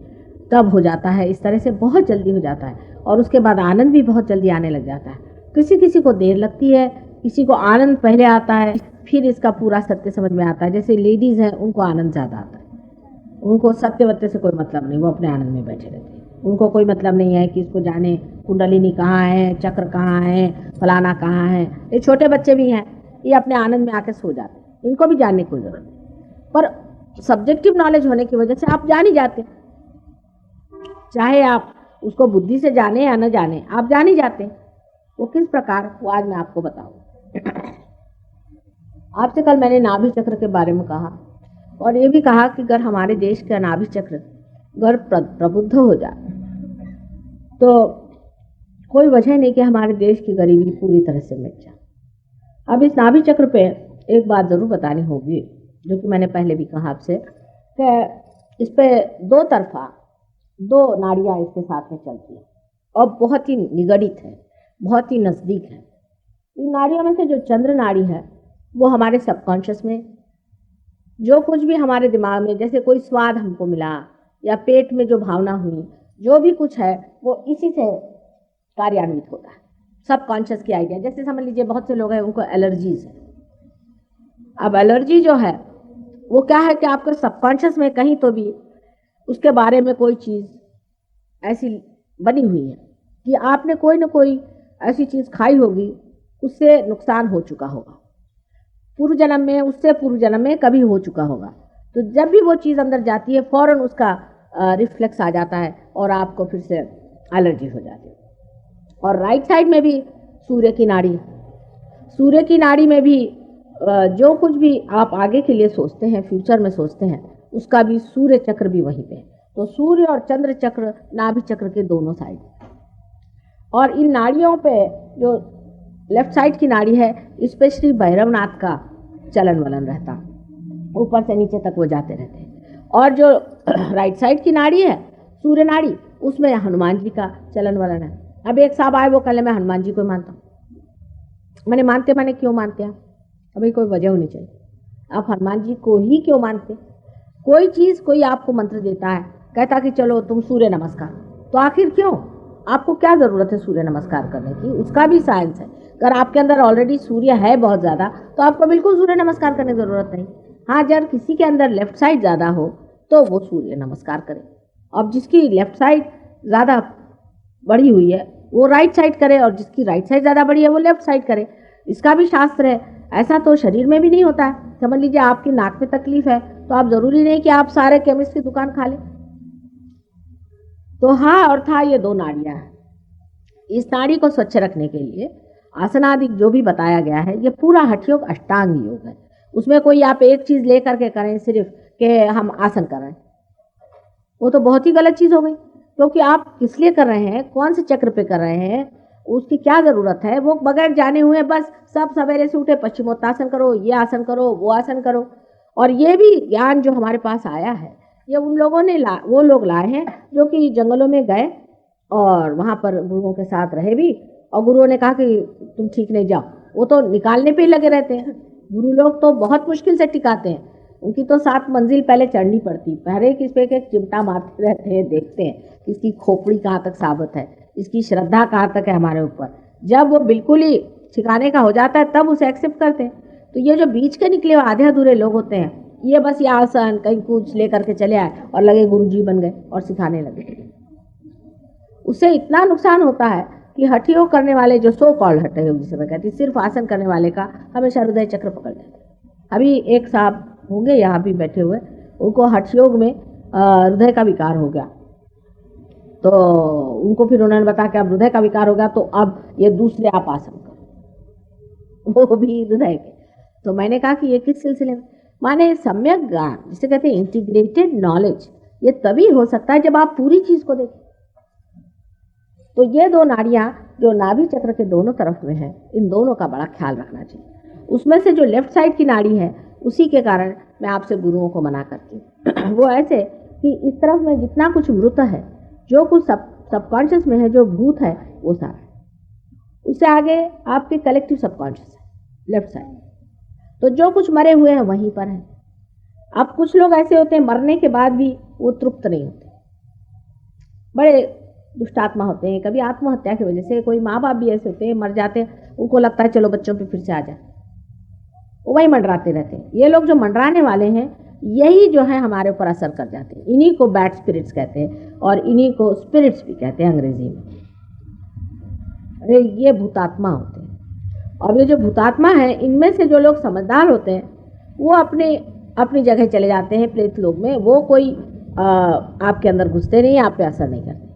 तब हो जाता है, इस तरह से बहुत जल्दी हो जाता है। और उसके बाद आनंद भी बहुत जल्दी आने लग जाता है। किसी किसी को देर लगती है, किसी को आनंद पहले आता है, फिर इसका पूरा सत्य समझ में आता है। जैसे लेडीज़ हैं, उनको आनंद ज़्यादा आता है, उनको सत्य वत्य से कोई मतलब नहीं, वो अपने आनंद में बैठे रहते हैं। उनको कोई मतलब नहीं है कि इसको जाने कुंडलिनी कहाँ है, चक्र कहाँ है, फलाना कहाँ है। ये छोटे बच्चे भी हैं, ये अपने आनंद में आके सो जाते हैं, इनको भी जानने की कोई जरूरत नहीं। पर सब्जेक्टिव नॉलेज होने की वजह से आप जान ही जाते, चाहे आप उसको बुद्धि से जाने या न जाने, आप जान ही जाते। वो किस प्रकार, वो आज मैं आपको बताऊँ। आपसे कल मैंने नाभि चक्र के बारे में कहा और ये भी कहा कि अगर हमारे देश का नाभि चक्र अगर प्रबुद्ध हो जाए तो कोई वजह नहीं कि हमारे देश की गरीबी पूरी तरह से मिट जाए। अब इस नाभि चक्र पे एक बात ज़रूर बतानी होगी, जो कि मैंने पहले भी कहा आपसे, कि इस पे दो तरफा दो नाड़ियाँ इसके साथ में चलती हैं और बहुत ही निगड़ित है, बहुत ही नज़दीक है। इन नाड़ियों में से जो चंद्र नाड़ी है वो हमारे सबकॉन्शियस में जो कुछ भी हमारे दिमाग में, जैसे कोई स्वाद हमको मिला या पेट में जो भावना हुई, जो भी कुछ है वो इसी से कार्यान्वित होता है, सबकॉन्शियस की आइडिया। जैसे समझ लीजिए बहुत से लोग हैं उनको एलर्जीज है। अब एलर्जी जो है वो क्या है कि आपके सबकॉन्शियस में कहीं तो भी उसके बारे में कोई चीज़ ऐसी बनी हुई है कि आपने कोई ना कोई ऐसी चीज़ खाई होगी, उससे नुकसान हो चुका होगा पूर्व जन्म में, उससे पूर्व जन्म में कभी हो चुका होगा। तो जब भी वो चीज़ अंदर जाती है फौरन उसका रिफ्लेक्स आ जाता है और आपको फिर से एलर्जी हो जाती है। और राइट साइड में भी सूर्य की नाड़ी, सूर्य की नाड़ी में भी जो कुछ भी आप आगे के लिए सोचते हैं, फ्यूचर में सोचते हैं, उसका भी सूर्य चक्र भी वहीं पे है। तो सूर्य और चंद्र चक्र नाभि चक्र के दोनों साइड। और इन नाड़ियों पे जो लेफ्ट साइड की नाड़ी है, स्पेशली भैरवनाथ का चलन वलन रहता, ऊपर से नीचे तक वो जाते रहते हैं। और जो राइट साइड की नाड़ी है सूर्य नाड़ी, उसमें हनुमान जी का चलन वलन है। अब एक साहब आए, वो कल मैं हनुमान जी को मानता हूँ। मैंने मानते माने क्यों मानते हैं? अभी कोई वजह होनी चाहिए। आप हनुमान जी को ही क्यों मानते? कोई चीज़, कोई आपको मंत्र देता है, कहता कि चलो तुम सूर्य नमस्कार, तो आखिर क्यों? आपको क्या ज़रूरत है सूर्य नमस्कार करने की? उसका भी साइंस है। अगर आपके अंदर ऑलरेडी सूर्य है बहुत ज़्यादा, तो आपको बिल्कुल सूर्य नमस्कार करने की ज़रूरत नहीं। हाँ, जब किसी के अंदर लेफ्ट साइड ज़्यादा हो तो वो सूर्य नमस्कार करे। अब जिसकी लेफ्ट साइड ज़्यादा बढ़ी हुई है वो राइट साइड करे, और जिसकी राइट साइड ज़्यादा बढ़ी है वो लेफ्ट साइड करे। इसका भी शास्त्र है। ऐसा तो शरीर में भी नहीं होता है। समझ लीजिए आपकी नाक में तकलीफ है तो आप ज़रूरी नहीं कि आप सारे केमिस्ट की दुकान खा लें। तो हाँ और था, ये दो नाड़ियाँ हैं। इस नाड़ी को स्वच्छ रखने के लिए आसनादि जो भी बताया गया है, ये पूरा हठ योग अष्टांग योग है। उसमें कोई आप एक चीज़ लेकर के करें सिर्फ कि हम आसन कर रहे हैं, वो तो बहुत ही गलत चीज़ हो गई। क्योंकि आप किस लिए कर रहे हैं, कौन से चक्र पे कर रहे हैं, उसकी क्या ज़रूरत है, वो बगैर जाने हुए बस सब सवेरे से उठे पश्चिमोत्तासन करो, ये आसन करो, वो आसन करो। और ये भी ज्ञान जो हमारे पास आया है, ये उन लोगों ने वो लोग लाए हैं जो कि जंगलों में गए और वहाँ पर गुरुओं के साथ रहे भी, और गुरुओं ने कहा कि तुम ठीक नहीं जाओ। वो तो निकालने पे ही लगे रहते हैं। गुरु लोग तो बहुत मुश्किल से टिकाते हैं, उनकी तो 7 मंजिल पहले चढ़नी पड़ती, पहले किस पे एक चिमटा मारते रहते हैं, देखते हैं कि इसकी खोपड़ी कहाँ तक साबित है, इसकी श्रद्धा कहाँ तक है हमारे ऊपर। जब वो बिल्कुल ही ठिकाने का हो जाता है तब उसे एक्सेप्ट करते हैं। तो ये जो बीच के निकले हुए आधे अधूरे लोग होते हैं, ये बस ये आसन कहीं कुछ लेकर के चले आए और लगे गुरुजी बन गए और सिखाने लगे। उससे इतना नुकसान होता है कि हठ योग करने वाले, जो सो कॉल्ड हठ योग जिसे मैं कहती, सिर्फ आसन करने वाले का हमेशा हृदय चक्र पकड़ लेते हैं। अभी एक साहब होंगे यहाँ भी बैठे हुए, उनको हठ योग में हृदय का विकार हो गया। तो उनको फिर उन्होंने बताया कि अब हृदय का विकार हो गया तो अब ये दूसरे आप आसन करो, वो भी हृदय के। तो मैंने कहा कि ये किस सिलसिले में? माने सम्यक ज्ञान, जिसे कहते हैं इंटीग्रेटेड नॉलेज, ये तभी हो सकता है जब आप पूरी चीज़ को देखें। तो ये दो नाड़ियाँ जो नाभि चक्र के दोनों तरफ में है, इन दोनों का बड़ा ख्याल रखना चाहिए। उसमें से जो लेफ्ट साइड की नाड़ी है, उसी के कारण मैं आपसे गुरुओं को मना करती हूँ। वो ऐसे कि इस तरफ में जितना कुछ मृत है, जो कुछ सबकॉन्शियस में है, जो भूत है, वो सारा है। उससे आगे आपके कलेक्टिव सबकॉन्शियस है लेफ्ट साइड। तो जो कुछ मरे हुए हैं वहीं पर है। अब कुछ लोग ऐसे होते हैं मरने के बाद भी वो तृप्त नहीं होते, बड़े दुष्ट आत्मा होते हैं। कभी आत्महत्या की वजह से, कोई माँ बाप भी ऐसे होते हैं, मर जाते हैं, उनको लगता है चलो बच्चों पे फिर से आ जाए, वो वही मंडराते रहते हैं। ये लोग जो मंडराने वाले हैं, यही जो है हमारे ऊपर असर कर जाते हैं। इन्हीं को बैड स्पिरिट्स कहते हैं और इन्हीं को स्पिरिट्स भी कहते हैं अंग्रेजी में। अरे ये भूतात्मा होते हैं। और ये जो भूतात्मा है, इनमें से जो लोग समझदार होते हैं वो अपनी जगह चले जाते हैं प्रेत लोक में। वो कोई आपके अंदर घुसते नहीं, आप पे असर नहीं करते।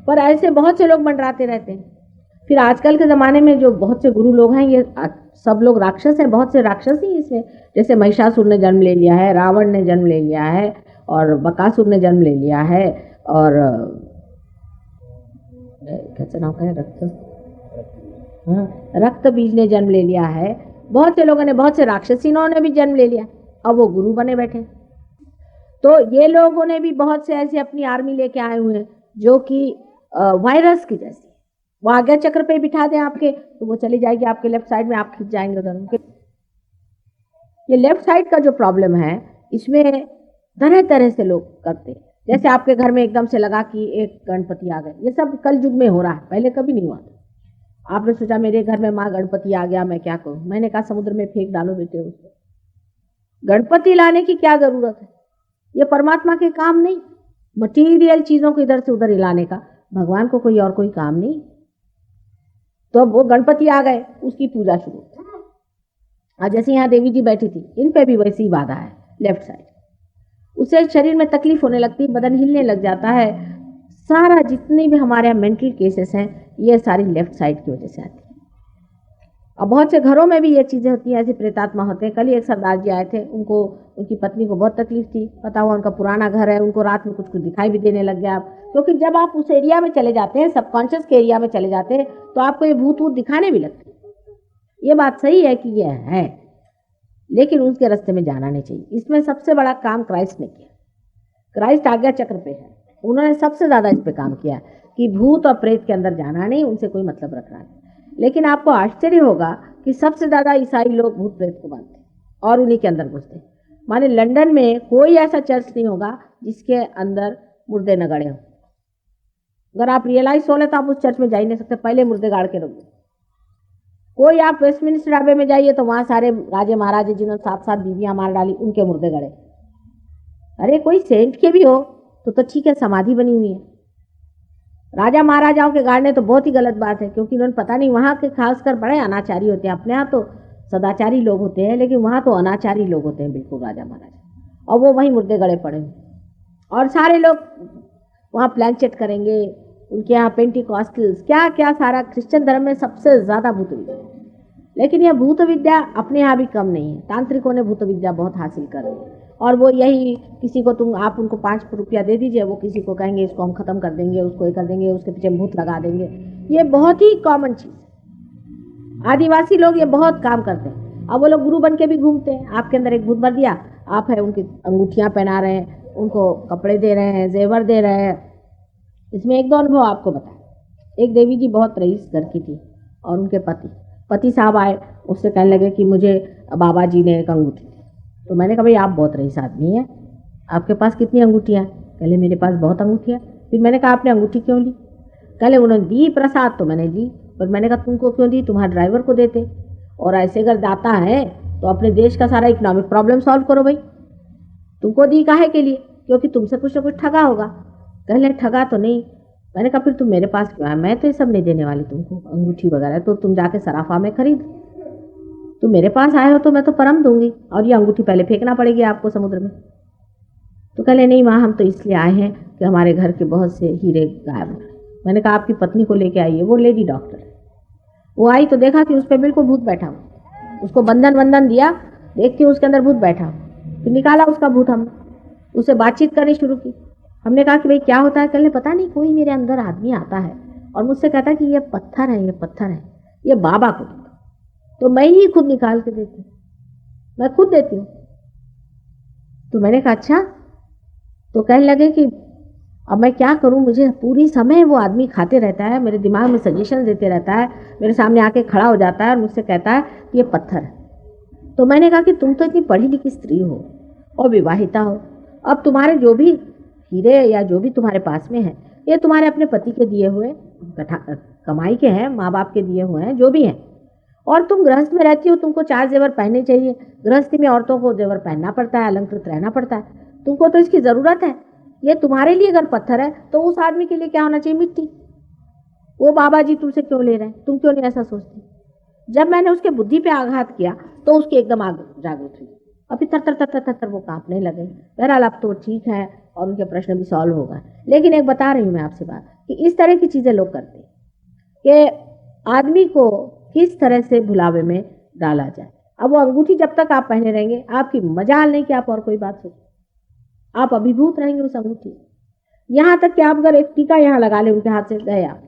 पर ऐसे बहुत से लोग मंडराते रहते हैं। फिर आजकल के ज़माने में जो बहुत से गुरु लोग हैं, ये सब लोग राक्षस हैं। बहुत से राक्षस ही इसमें, जैसे महिषासुर ने जन्म ले लिया है, रावण ने जन्म ले लिया है, और बकासुर ने जन्म ले लिया है, और कैसे नाम है, रक्त बीज ने जन्म ले लिया है। बहुत से लोगों ने, बहुत से राक्षसिनों ने भी जन्म ले लिया, अब वो गुरु बने बैठे। तो ये लोगों ने भी बहुत से ऐसी अपनी आर्मी लेके आए हुए हैं जो कि वायरस की जैसी। वो आज्ञा चक्र पे बिठा दें आपके, तो वो चली जाएगी आपके लेफ्ट साइड में, आप खिंच जाएंगे उधर। ये लेफ्ट साइड का जो प्रॉब्लम है, इसमें तरह तरह से लोग करते हैं। जैसे आपके घर में एकदम से लगा कि एक गणपति आ गए, ये सब कल युग में हो रहा है, पहले कभी नहीं हुआ था। आपने सोचा मेरे घर में माँ गणपति आ गया, मैं क्या करूं? मैंने कहा समुद्र में फेंक डालो बेटे उसको। गणपति लाने की क्या जरूरत है? ये परमात्मा के काम नहीं, मटीरियल चीजों को इधर से उधर हिलाने का। भगवान को कोई और कोई काम नहीं। तो अब वो गणपति आ गए, उसकी पूजा शुरू। आज जैसे यहाँ देवी जी बैठी थी, इन पे भी वैसी ही बाधा है लेफ्ट साइड। उससे शरीर में तकलीफ होने लगती, बदन हिलने लग जाता है। सारा जितने भी हमारे यहाँ मेंटल केसेस हैं, ये सारी लेफ्ट साइड की वजह से आती है। और बहुत से घरों में भी ये चीज़ें होती हैं, ऐसे प्रेतात्मा होते हैं। कल ही एक सरदार जी आए थे, उनकी पत्नी को बहुत तकलीफ थी। पता हुआ उनका पुराना घर है, उनको रात में कुछ कुछ दिखाई भी देने लग गया। क्योंकि जब आप उस एरिया में चले जाते हैं, सबकॉन्शियस के एरिया में चले जाते हैं, तो आपको ये भूत वूत दिखाने भी लगते हैं। ये बात सही है कि ये है, लेकिन उसके रास्ते में जाना नहीं चाहिए। इसमें सबसे बड़ा काम क्राइस्ट ने किया। क्राइस्ट आज्ञा चक्र पे है, उन्होंने सबसे ज़्यादा इस पे काम किया कि भूत और प्रेत के अंदर जाना नहीं, उनसे कोई मतलब रखना नहीं। लेकिन आपको आश्चर्य होगा कि सबसे ज़्यादा ईसाई लोग भूत प्रेत को मानते हैं और उन्हीं के अंदर घुसते हैं। माने लंदन में कोई ऐसा चर्च नहीं होगा जिसके अंदर मुर्दे न गड़े हों। अगर आप रियलाइज हो ले तो आप उस चर्च में जा ही नहीं सकते, पहले मुर्दे गाड़ के रख दो। कोई आप वेस्टमिनिस्टर अबे में जाइए तो वहाँ सारे राजे महाराजे जिन्होंने 7-7 बीवियाँ मार डाली, उनके मुर्दे गड़े। अरे कोई सेंट के भी हो तो ठीक है, समाधि बनी हुई है। राजा महाराजाओं के गाड़ने तो बहुत ही गलत बात है, क्योंकि उन्होंने पता नहीं, वहाँ के खासकर बड़े अनाचारी होते हैं। अपने यहाँ तो सदाचारी लोग होते हैं, लेकिन वहाँ तो अनाचारी लोग होते हैं बिल्कुल, राजा महाराजा। और वो वहीं मुर्दे गड़े पड़े हैं। और सारे लोग वहाँ प्लानचेट करेंगे, उनके यहाँ पेंटिकॉस्टल्स, क्या क्या सारा। क्रिश्चियन धर्म में सबसे ज़्यादा भूत विद्या, लेकिन यह भूत विद्या अपने यहाँ भी कम नहीं है। तांत्रिकों ने भूत विद्या बहुत हासिल कर ली, और वो यही किसी को आप उनको 5 रुपया दे दीजिए, वो किसी को कहेंगे इसको हम ख़त्म कर देंगे, उसको ये कर देंगे, उसके पीछे भूत लगा देंगे। ये बहुत ही कॉमन चीज़ है। आदिवासी लोग ये बहुत काम करते हैं। अब वो लोग गुरु बन के भी घूमते हैं। आपके अंदर एक भूत भर दिया, आप है उनकी अंगूठियाँ पहना रहे हैं, उनको कपड़े दे रहे हैं, जेवर दे रहे हैं। इसमें एक दो अनुभव आपको बताएं। एक देवी जी बहुत रईस घर की थी, और उनके पति साहब आए, उससे कहने लगे कि मुझे बाबा जी ने एक अंगूठी दी। तो मैंने कहा भाई आप बहुत रईस आदमी हैं, आपके पास कितनी अंगूठियाँ? कहले मेरे पास बहुत अंगूठियाँ। फिर मैंने कहा आपने अंगूठी क्यों ली? कहले उन्होंने दी प्रसाद तो मैंने ली, पर मैंने कहा तुमको क्यों दी? तुम्हारे ड्राइवर को देते। और ऐसे अगर दाता है तो अपने देश का सारा इकोनॉमिक प्रॉब्लम सॉल्व करो भाई। तुमको दी काहे के लिए? क्योंकि तुमसे कुछ ना कुछ ठगा होगा। कहले ठगा तो नहीं। मैंने कहा फिर तुम मेरे पास क्यों आए? मैं तो ये सब नहीं देने वाली तुमको, अंगूठी वगैरह तो तुम जाके सराफा में खरीद। तुम मेरे पास आए हो तो मैं तो परम दूंगी, और ये अंगूठी पहले फेंकना पड़ेगी आपको समुद्र में। तो कहले नहीं माँ, हम तो इसलिए आए हैं कि हमारे घर के बहुत से हीरे गायब हो गए। मैंने कहा आपकी पत्नी को लेके आइए। वो लेडी डॉक्टर है। वो आई तो देखा कि उस पर बिल्कुल भूत बैठा हुआ। उसको बंधन दिया, देखती हूँ उसके अंदर भूत बैठा हुआ। फिर निकाला उसका भूत, हमने उससे बातचीत करनी शुरू की। हमने कहा कि भाई क्या होता है? कहले पता नहीं, कोई मेरे अंदर आदमी आता है और मुझसे कहता है कि ये पत्थर है, ये पत्थर है, ये बाबा को दो। तो मैं ही खुद निकाल के देती हूँ, मैं खुद देती हूँ। तो मैंने कहा अच्छा। तो कहने लगे कि अब मैं क्या करूँ, मुझे पूरी समय वो आदमी खाते रहता है, मेरे दिमाग में सजेशन देते रहता है, मेरे सामने आके खड़ा हो जाता है और मुझसे कहता है कि ये पत्थर है। तो मैंने कहा कि तुम तो इतनी पढ़ी लिखी स्त्री हो और विवाहिता हो, अब तुम्हारे जो भी हीरे या जो भी तुम्हारे पास में है, ये तुम्हारे अपने पति के दिए हुए कमाई के हैं, माँ बाप के दिए हुए हैं, जो भी हैं। और तुम गृहस्थ में रहती हो, तुमको 4 जेवर पहनने चाहिए। गृहस्थी में औरतों को जेवर पहनना पड़ता है, अलंकृत रहना पड़ता है। तुमको तो इसकी ज़रूरत है। ये तुम्हारे लिए अगर पत्थर है तो उस आदमी के लिए क्या होना चाहिए? मिट्टी। वो बाबा जी तुमसे क्यों ले रहे हैं? तुम क्यों नहीं ऐसा सोचती? जब मैंने उसके बुद्धि पे आघात किया तो उसकी एकदम आग जागृत हुई। अभी तर तर तर तर तर, तर वो कांपने लगे। बहरहाल अब तो ठीक है और उनके प्रश्न भी सॉल्व होगा। लेकिन एक बता रही हूँ मैं आपसे बात कि इस तरह की चीज़ें लोग करते हैं कि आदमी को किस तरह से भुलावे में डाला जाए। अब वो अंगूठी जब तक आप पहने रहेंगे, आपकी मजाल नहीं कि आप और कोई बात सोचें, आप अभिभूत रहेंगे उस अंगूठी से। यहाँ तक कि आप अगर एक टीका यहाँ लगा ले उनके हाथ से, गए आप,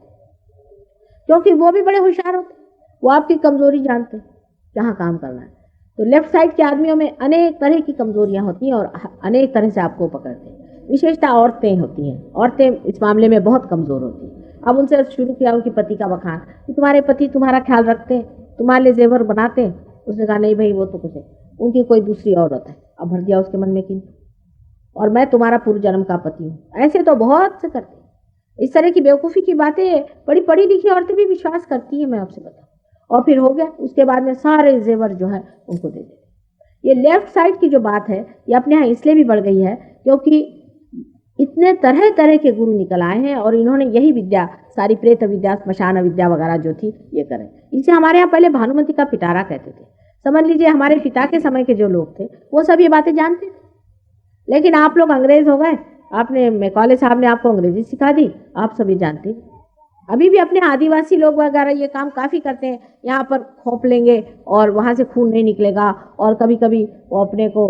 क्योंकि वो भी बड़े होशियार होते, वो आपकी कमजोरी जानते कहाँ काम करना है। तो लेफ्ट साइड के आदमियों में अनेक तरह की कमजोरियां होती हैं और अनेक तरह से आपको पकड़ते हैं। विशेषता औरतें होती हैं, औरतें इस मामले में बहुत कमजोर होती हैं। अब उनसे शुरू किया उनके पति का बखान कि तुम्हारे पति तुम्हारा ख्याल रखते हैं, तुम्हारे लिए जेवर बनाते हैं। उसने कहा नहीं भाई, वो तो कुछ है, उनकी कोई दूसरी औरत है। अब भर दिया उसके मन में कि और मैं तुम्हारा पूर्व जन्म का पति हूँ। ऐसे तो बहुत से करते हैं। इस तरह की बेवकूफ़ी की बातें बड़ी पढ़ी लिखी औरतें भी विश्वास करती हैं, मैं आपसे बताऊँ। और फिर हो गया, उसके बाद में सारे जेवर जो है उनको दे देते। ये लेफ्ट साइड की जो बात है ये अपने यहाँ इसलिए भी बढ़ गई है क्योंकि इतने तरह तरह के गुरु निकल आए हैं और इन्होंने यही विद्या, सारी प्रेत विद्या, श्मशान विद्या वगैरह जो थी ये करें। इसे हमारे यहाँ पहले भानुमति का पिटारा कहते थे। समझ लीजिए हमारे पिता के समय के जो लोग थे वो सब ये बातें जानते थे। लेकिन आप लोग अंग्रेज हो गए, आपने मैकॉले साहब ने आपको अंग्रेजी सिखा दी, आप सभी जानते हैं। अभी भी अपने आदिवासी लोग वगैरह ये काम काफ़ी करते हैं, यहाँ पर खोप लेंगे और वहाँ से खून नहीं निकलेगा, और कभी कभी वो अपने को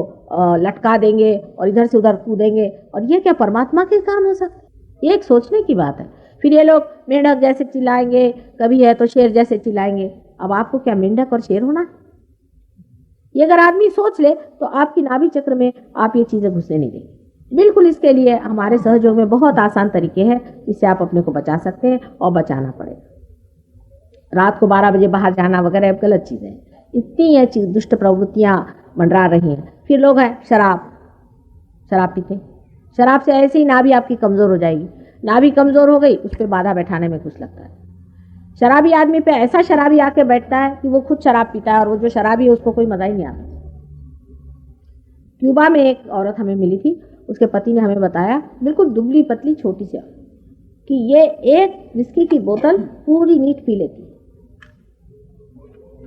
लटका देंगे और इधर से उधर कूदेंगे। और ये क्या परमात्मा के काम हो सकते? ये एक सोचने की बात है। फिर ये लोग मेंढक जैसे चिल्लाएंगे, कभी है तो शेर जैसे चिल्लाएंगे। अब आपको क्या मेंढक और शेर होना है? ये अगर आदमी सोच ले तो आपकी नाभि चक्र में आप ये चीज़ें घुसने नहीं देंगे। बिल्कुल इसके लिए हमारे सहयोग में बहुत आसान तरीके हैं जिससे आप अपने को बचा सकते हैं और बचाना पड़ेगा। रात को 12 बजे बाहर जाना वगैरह गलत चीज़ें हैं। इतनी ये चीज दुष्ट प्रवृत्तियाँ मंडरा रही हैं। फिर लोग हैं शराब पीते हैं। शराब से ऐसे ही नाभि आपकी कमज़ोर हो जाएगी। नाभि कमज़ोर हो गई, उस पर बाधा बैठाने में कुछ लगता है। शराबी आदमी पे ऐसा शराबी आके बैठता है कि वो खुद शराब पीता है और वो जो शराबी है उसको कोई मज़ा ही नहीं आता। क्यूबा में एक औरत हमें मिली थी, उसके पति ने हमें बताया, बिल्कुल दुबली पतली छोटी सी, कि ये एक विस्की की बोतल पूरी नीट पी लेती।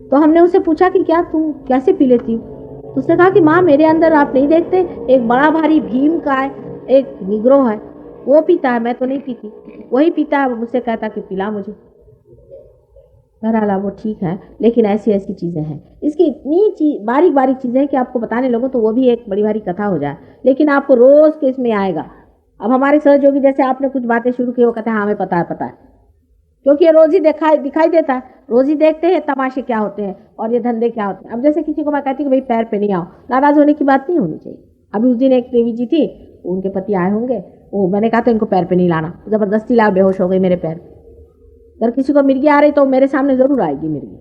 तो हमने उससे पूछा कि क्या तुम कैसे पी लेती हो? तो उसने कहा कि माँ मेरे अंदर आप नहीं देखते, एक बड़ा भारी भीम का है, एक निग्रो है, वो पीता है, मैं तो नहीं पीती। वही पीता है, वो मुझसे कहता कि पिला मुझे। बहरहाल वो ठीक है, लेकिन ऐसी ऐसी चीज़ें हैं। इसकी इतनी बारीक बारीक चीज़ें हैं कि आपको बताने लगो तो वो भी एक बड़ी भारी कथा हो जाए, लेकिन आपको रोज़ के इसमें आएगा। अब हमारे सहयोगी जैसे आपने कुछ बातें शुरू की, वो कहते हैं हाँ हमें पता है, क्योंकि ये रोज़ ही दिखाई देता है। रोज़ ही देखते हैं तमाशे क्या होते हैं और ये धंधे क्या होते हैं। अब जैसे किसी को मैं कहती हूँ कि भाई पैर पे नहीं आओ, नाराज़ होने की बात नहीं होनी चाहिए। अभी उस दिन एक देवी जी थी, उनके पति आए होंगे, वो मैंने कहा था इनको पैर पे नहीं लाना, ज़बरदस्ती ला, बेहोश हो गई मेरे पैर। अगर किसी को मिर्गी आ रही तो मेरे सामने ज़रूर आएगी मिर्गी,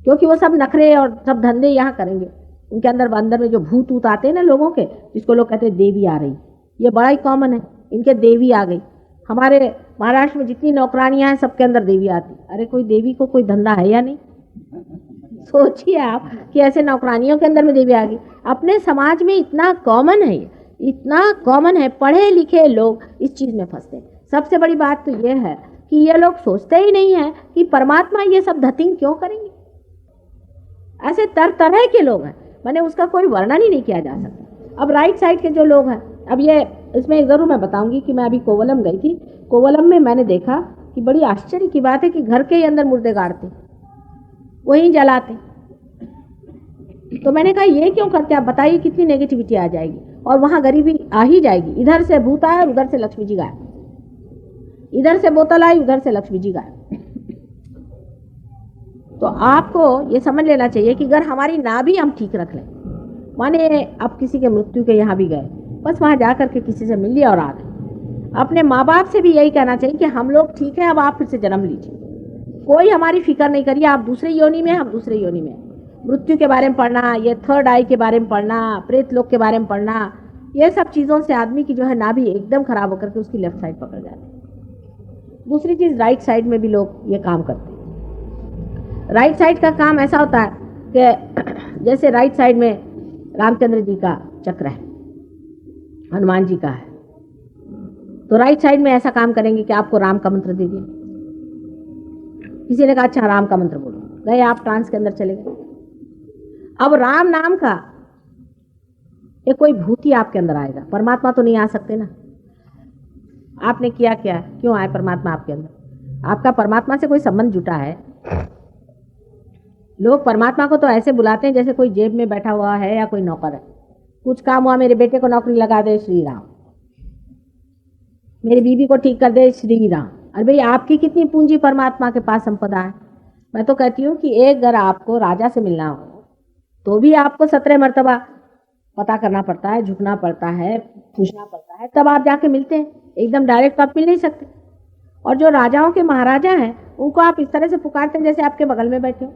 क्योंकि वो सब नखरे और सब धंधे यहाँ करेंगे। उनके अंदर में जो भूत ऊत आते हैं ना लोगों के, जिसको लोग कहते हैं देवी आ रही, ये बड़ा ही कॉमन है। इनके देवी आ गई। हमारे महाराष्ट्र में जितनी नौकरानियां हैं सबके अंदर देवी आती। अरे कोई देवी को कोई धंधा है या नहीं? सोचिए आप कि ऐसे नौकरानियों के अंदर में देवी आ गई। अपने समाज में इतना कॉमन है, इतना कॉमन है। पढ़े लिखे लोग इस चीज़ में फंसते हैं। सबसे बड़ी बात तो ये है कि ये लोग सोचते ही नहीं है कि परमात्मा ये सब धतिंग क्यों करेंगे। ऐसे तरह के लोग हैं, मैंने उसका कोई वर्णन ही नहीं किया जा सकता। अब राइट साइड के जो लोग हैं, अब ये इसमें ज़रूर मैं बताऊंगी कि मैं अभी कोवलम गई थी। कोवलम में मैंने देखा कि बड़ी आश्चर्य की बात है कि घर के ही अंदर मुर्दे गाड़ते, वहीं जलाते। तो मैंने कहा ये क्यों करते? आप बताइए कितनी नेगेटिविटी आ जाएगी और वहाँ गरीबी आ ही जाएगी। इधर से भूत आया, उधर से लक्ष्मी जी गायब, इधर से बोतल आई, उधर से लक्ष्मी जी गायब। तो आपको ये समझ लेना चाहिए कि अगर हमारी नाभि हम ठीक रख लें, माने आप किसी के मृत्यु के यहाँ भी गए, बस वहाँ जा करके किसी से मिल लिया और आ गए। अपने माँ बाप से भी यही कहना चाहिए कि हम लोग ठीक है, अब आप फिर से जन्म लीजिए, कोई हमारी फिक्र नहीं करिए। आप दूसरे योनि में, हम दूसरे योनि में। मृत्यु के बारे में पढ़ना, ये थर्ड आई के बारे में पढ़ना, प्रेत लोक के बारे में पढ़ना, ये सब चीज़ों से आदमी की जो है नाभि एकदम खराब होकर के उसकी लेफ्ट साइड पकड़ जाती है। दूसरी चीज़, राइट साइड में भी लोग ये काम करते हैं। राइट साइड का काम ऐसा होता है कि जैसे राइट साइड में रामचंद्र जी का चक्र है, हनुमान जी का है, तो राइट साइड में ऐसा काम करेंगे कि आपको राम का मंत्र दे दिया। किसी ने कहा अच्छा राम का मंत्र बोलो, गए आप ट्रांस के अंदर चले गए। अब राम नाम का एक कोई भूति आपके अंदर आएगा, परमात्मा तो नहीं आ सकते ना। आपने किया क्या, क्यों आए परमात्मा आपके अंदर? आपका परमात्मा से कोई संबंध जुटा है? लोग परमात्मा को तो ऐसे बुलाते हैं जैसे कोई जेब में बैठा हुआ है या कोई नौकर है। कुछ काम हुआ, मेरे बेटे को नौकरी लगा दे, श्री राम। मेरी बीवी को ठीक कर दे, श्री राम। अरे भाई, आपकी कितनी पूंजी परमात्मा के पास संपदा है। मैं तो कहती हूँ कि एक अगर आपको राजा से मिलना हो तो भी आपको 17 मरतबा पता करना पड़ता है, झुकना पड़ता है, पूछना पड़ता है, तब आप जाके मिलते हैं। एकदम डायरेक्ट आप मिल नहीं सकते। और जो राजाओं के महाराजा हैं उनको आप इस तरह से पुकारते हैं जैसे आपके बगल में बैठे हो।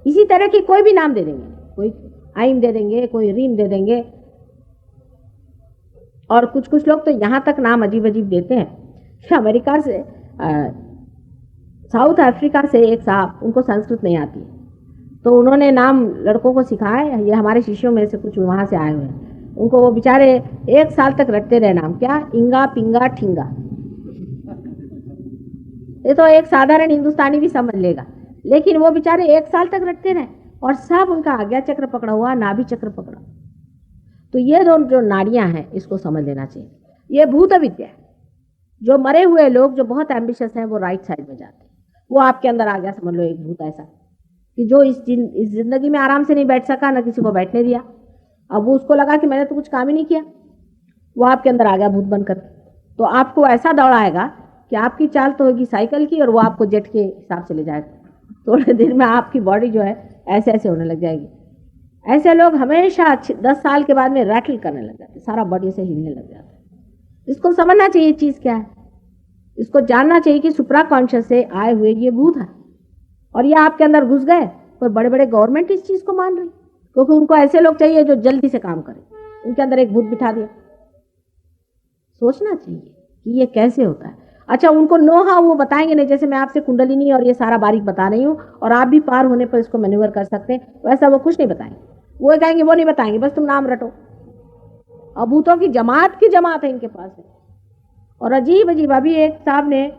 इसी तरह की कोई भी नाम दे देंगे, कोई आइम दे देंगे, कोई रीम दे देंगे। और कुछ कुछ लोग तो यहाँ तक नाम अजीब अजीब देते हैं कि अमेरिका से, साउथ अफ्रीका से एक साहब, उनको संस्कृत नहीं आती है, तो उन्होंने नाम लड़कों को सिखाया। ये हमारे शिष्यों में से कुछ वहाँ से आए हुए हैं। उनको वो बेचारे 1 साल तक रटते रहे नाम, क्या, इंगा पिंगा ठिंगा। ये तो एक साधारण हिंदुस्तानी भी समझ लेगा, लेकिन वो बेचारे 1 साल तक रटते रहे और सब उनका आज्ञा चक्र पकड़ा हुआ, नाभि चक्र पकड़ा। तो ये दोनों जो नाड़ियां हैं इसको समझ लेना चाहिए। ये भूत विद्या है। जो मरे हुए लोग जो बहुत एम्बिशियस हैं वो राइट साइड में जाते हैं। वो आपके अंदर आ गया, समझ लो एक भूत ऐसा कि जो इस जिंदगी में आराम से नहीं बैठ सका, ना किसी को बैठने दिया। अब वो उसको लगा कि मैंने तो कुछ काम ही नहीं किया, वो आपके अंदर आ गया भूत बनकर। तो आपको ऐसा दौड़ाएगा कि आपकी चाल तो होगी साइकिल की और वो आपको जेट के हिसाब से ले जाएगा। थोड़े दिन में आपकी बॉडी जो है ऐसे ऐसे होने लग जाएगी। ऐसे लोग हमेशा 10 साल के बाद में रैटल करने लग जाते, सारा बॉडी से हिलने लग जाता है। इसको समझना चाहिए चीज़ क्या है। इसको जानना चाहिए कि सुप्रा कॉन्शियस से आए हुए ये भूत है और ये आपके अंदर घुस गए। पर बड़े बड़े गवर्नमेंट इस चीज़ को मान रही, क्योंकि उनको ऐसे लोग चाहिए जो जल्दी से काम करें। उनके अंदर एक भूत बिठा दिया। सोचना चाहिए कि ये कैसे होता है। अच्छा, उनको नो हाउ वो बताएंगे नहीं। जैसे मैं आपसे कुंडलिनी और ये सारा बारीक बता रही हूँ और आप भी पार होने पर इसको मैन्यूवर कर सकते हैं, वैसा वो कुछ नहीं बताएंगे। वो कहेंगे, वो नहीं बताएंगे, बस तुम नाम रटो। और भूतों की जमात है इनके पास है। और अजीब अजीब, अभी एक साहब ने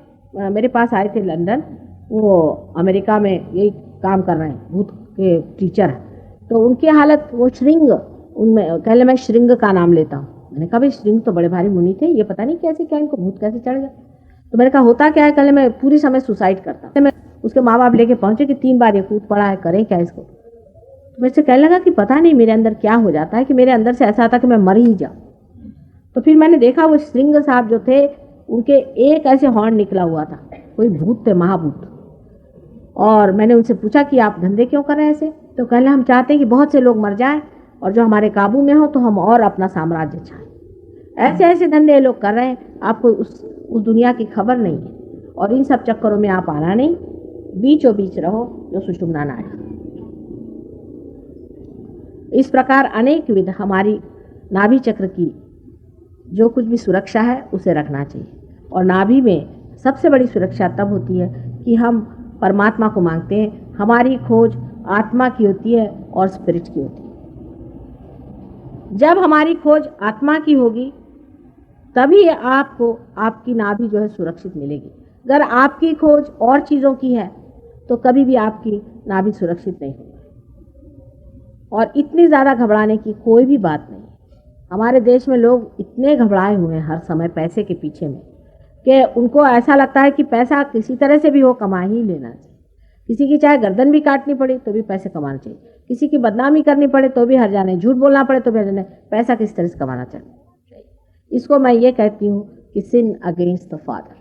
मेरे पास आए थे लंदन, वो अमेरिका में यही काम कर रहे हैं, भूत के टीचर हैं। तो उनकी हालत, वो श्रृंग, उनमें कहले मैं श्रृंग का नाम लेता हूँ। मैंने कहा भाई श्रृंग तो बड़े भारी मुनि थे, ये पता नहीं कैसे क्या इनको भूत कैसे चढ़ गया। तो मैंने कहा होता क्या है, कहले मैं पूरी समय सुसाइड करता। मैं उसके माँ बाप लेके पहुंचे कि 3 बार ये कूद पड़ा है, करें क्या इसको। तो मेरे से कहने लगा कि पता नहीं मेरे अंदर क्या हो जाता है कि मेरे अंदर से ऐसा आता कि मैं मर ही जाऊँ। तो फिर मैंने देखा वो श्रृंग साहब जो थे उनके एक ऐसे हॉर्न निकला हुआ था, कोई भूत थे, महाभूत। और मैंने उनसे पूछा कि आप धंधे क्यों कर रहे हैं ऐसे। तो कहले हम चाहते हैं कि बहुत से लोग मर जाएं और जो हमारे काबू में हो तो हम और अपना साम्राज्य छाएं। ऐसे ऐसे धंधे ये लोग कर रहे हैं, आपको उस दुनिया की खबर नहीं है और इन सब चक्करों में आप आना नहीं, बीचों बीच रहो जो सुषुम्ना नाड़ी। इस प्रकार अनेक विध हमारी नाभि चक्र की जो कुछ भी सुरक्षा है उसे रखना चाहिए। और नाभि में सबसे बड़ी सुरक्षा तब होती है कि हम परमात्मा को मांगते हैं। हमारी खोज आत्मा की होती है और स्पिरिट की होती है। जब हमारी खोज आत्मा की होगी तभी आपको आपकी नाभि जो है सुरक्षित मिलेगी। अगर आपकी खोज और चीज़ों की है तो कभी भी आपकी नाभि सुरक्षित नहीं होगी। और इतनी ज़्यादा घबराने की कोई भी बात नहीं। हमारे देश में लोग इतने घबराए हुए हैं हर समय पैसे के पीछे में कि उनको ऐसा लगता है कि पैसा किसी तरह से भी हो कमा ही लेना चाहिए। किसी की चाहे गर्दन भी काटनी पड़े तो भी पैसे कमाना चाहिए, किसी की बदनामी करनी पड़े तो भी हर जाने, झूठ बोलना पड़े तो भी हर जाने, पैसा किस तरह से कमाना चाहिए। इसको मैं ये कहती हूँ कि सिन अगेंस्ट द फादर।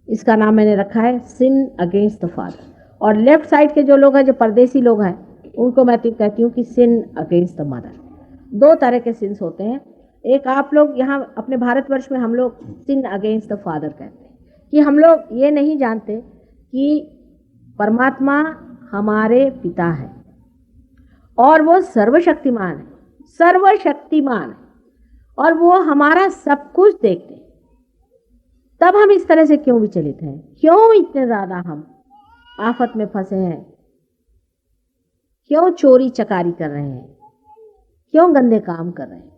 इसका नाम मैंने रखा है सिन अगेंस्ट द फादर। और लेफ्ट साइड के जो लोग हैं, जो परदेसी लोग हैं, उनको मैं कहती हूँ कि सिन अगेंस्ट द मदर। 2 तरह के सिंस होते हैं। एक आप लोग यहाँ अपने भारतवर्ष में हम लोग सिन अगेंस्ट द फादर कहते हैं कि हम लोग ये नहीं जानते कि परमात्मा हमारे पिता है और वो सर्वशक्तिमान है, सर्वशक्तिमान है और वो हमारा सब कुछ देखते हैं। तब हम इस तरह से क्यों विचलित हैं? क्यों इतने ज़्यादा हम आफत में फंसे हैं? क्यों चोरी चकारी कर रहे हैं? क्यों गंदे काम कर रहे हैं?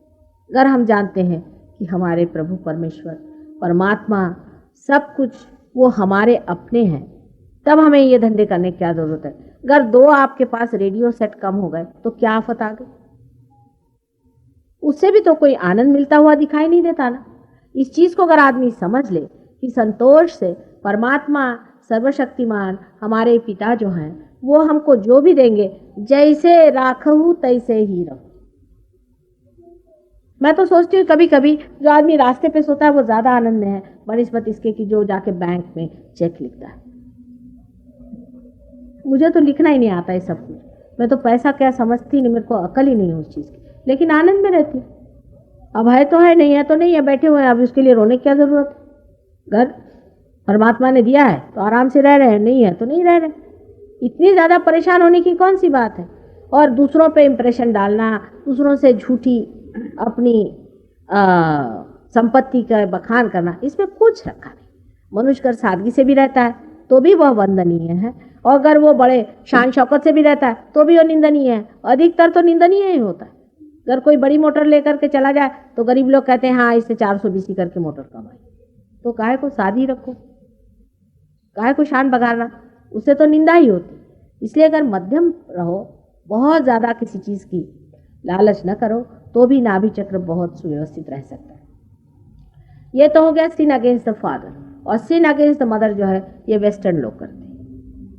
अगर हम जानते हैं कि हमारे प्रभु परमेश्वर परमात्मा सब कुछ वो हमारे अपने हैं, तब हमें ये धंधे करने की क्या ज़रूरत है? अगर 2 आपके पास रेडियो सेट कम हो गए तो क्या आफत आ गई? उससे भी तो कोई आनंद मिलता हुआ दिखाई नहीं देता ना। इस चीज़ को अगर आदमी समझ ले कि संतोष से परमात्मा सर्वशक्तिमान हमारे पिता जो हैं वो हमको जो भी देंगे, जैसे राखहु तैसे ही रहो। मैं तो सोचती हूँ कभी कभी जो आदमी रास्ते पे सोता है वो ज़्यादा आनंद में है बनिस्बत इसके कि जो जाके बैंक में चेक लिखता है। मुझे तो लिखना ही नहीं आता है सब कुछ, मैं तो पैसा क्या समझती नहीं, मेरे को अकल ही नहीं है उस चीज़ की, लेकिन आनंद में रहती हूँ। अब है तो है, नहीं है तो नहीं है, बैठे हुए हैं, अब उसके लिए रोने की क्या ज़रूरत है? घर परमात्मा ने दिया है तो आराम से रह रहे हैं, नहीं है तो नहीं रह रहे। इतनी ज़्यादा परेशान होने की कौन सी बात है? और दूसरों पे इम्प्रेशन डालना, दूसरों से झूठी अपनी संपत्ति का बखान करना, इसमें कुछ रखा नहीं। मनुष्य अगर सादगी से भी रहता है तो भी वह वंदनीय है, और अगर वो बड़े शान शौकत से भी रहता है तो भी वो निंदनीय है। अधिकतर तो निंदनीय ही होता है। अगर कोई बड़ी मोटर लेकर के चला जाए तो गरीब लोग कहते हैं हाँ इससे 420 करके मोटर कमाई। तो काहे को सादी रखो, काहे को शान बगाड़ना, उससे तो निंदा ही होती। इसलिए अगर मध्यम रहो, बहुत ज़्यादा किसी चीज़ की लालच न करो, तो भी नाभि चक्र बहुत सुव्यवस्थित रह सकता है। ये तो हो गया सिन अगेंस्ट द फादर, और सिन अगेंस्ट द मदर जो है ये वेस्टर्न लोग करते हैं।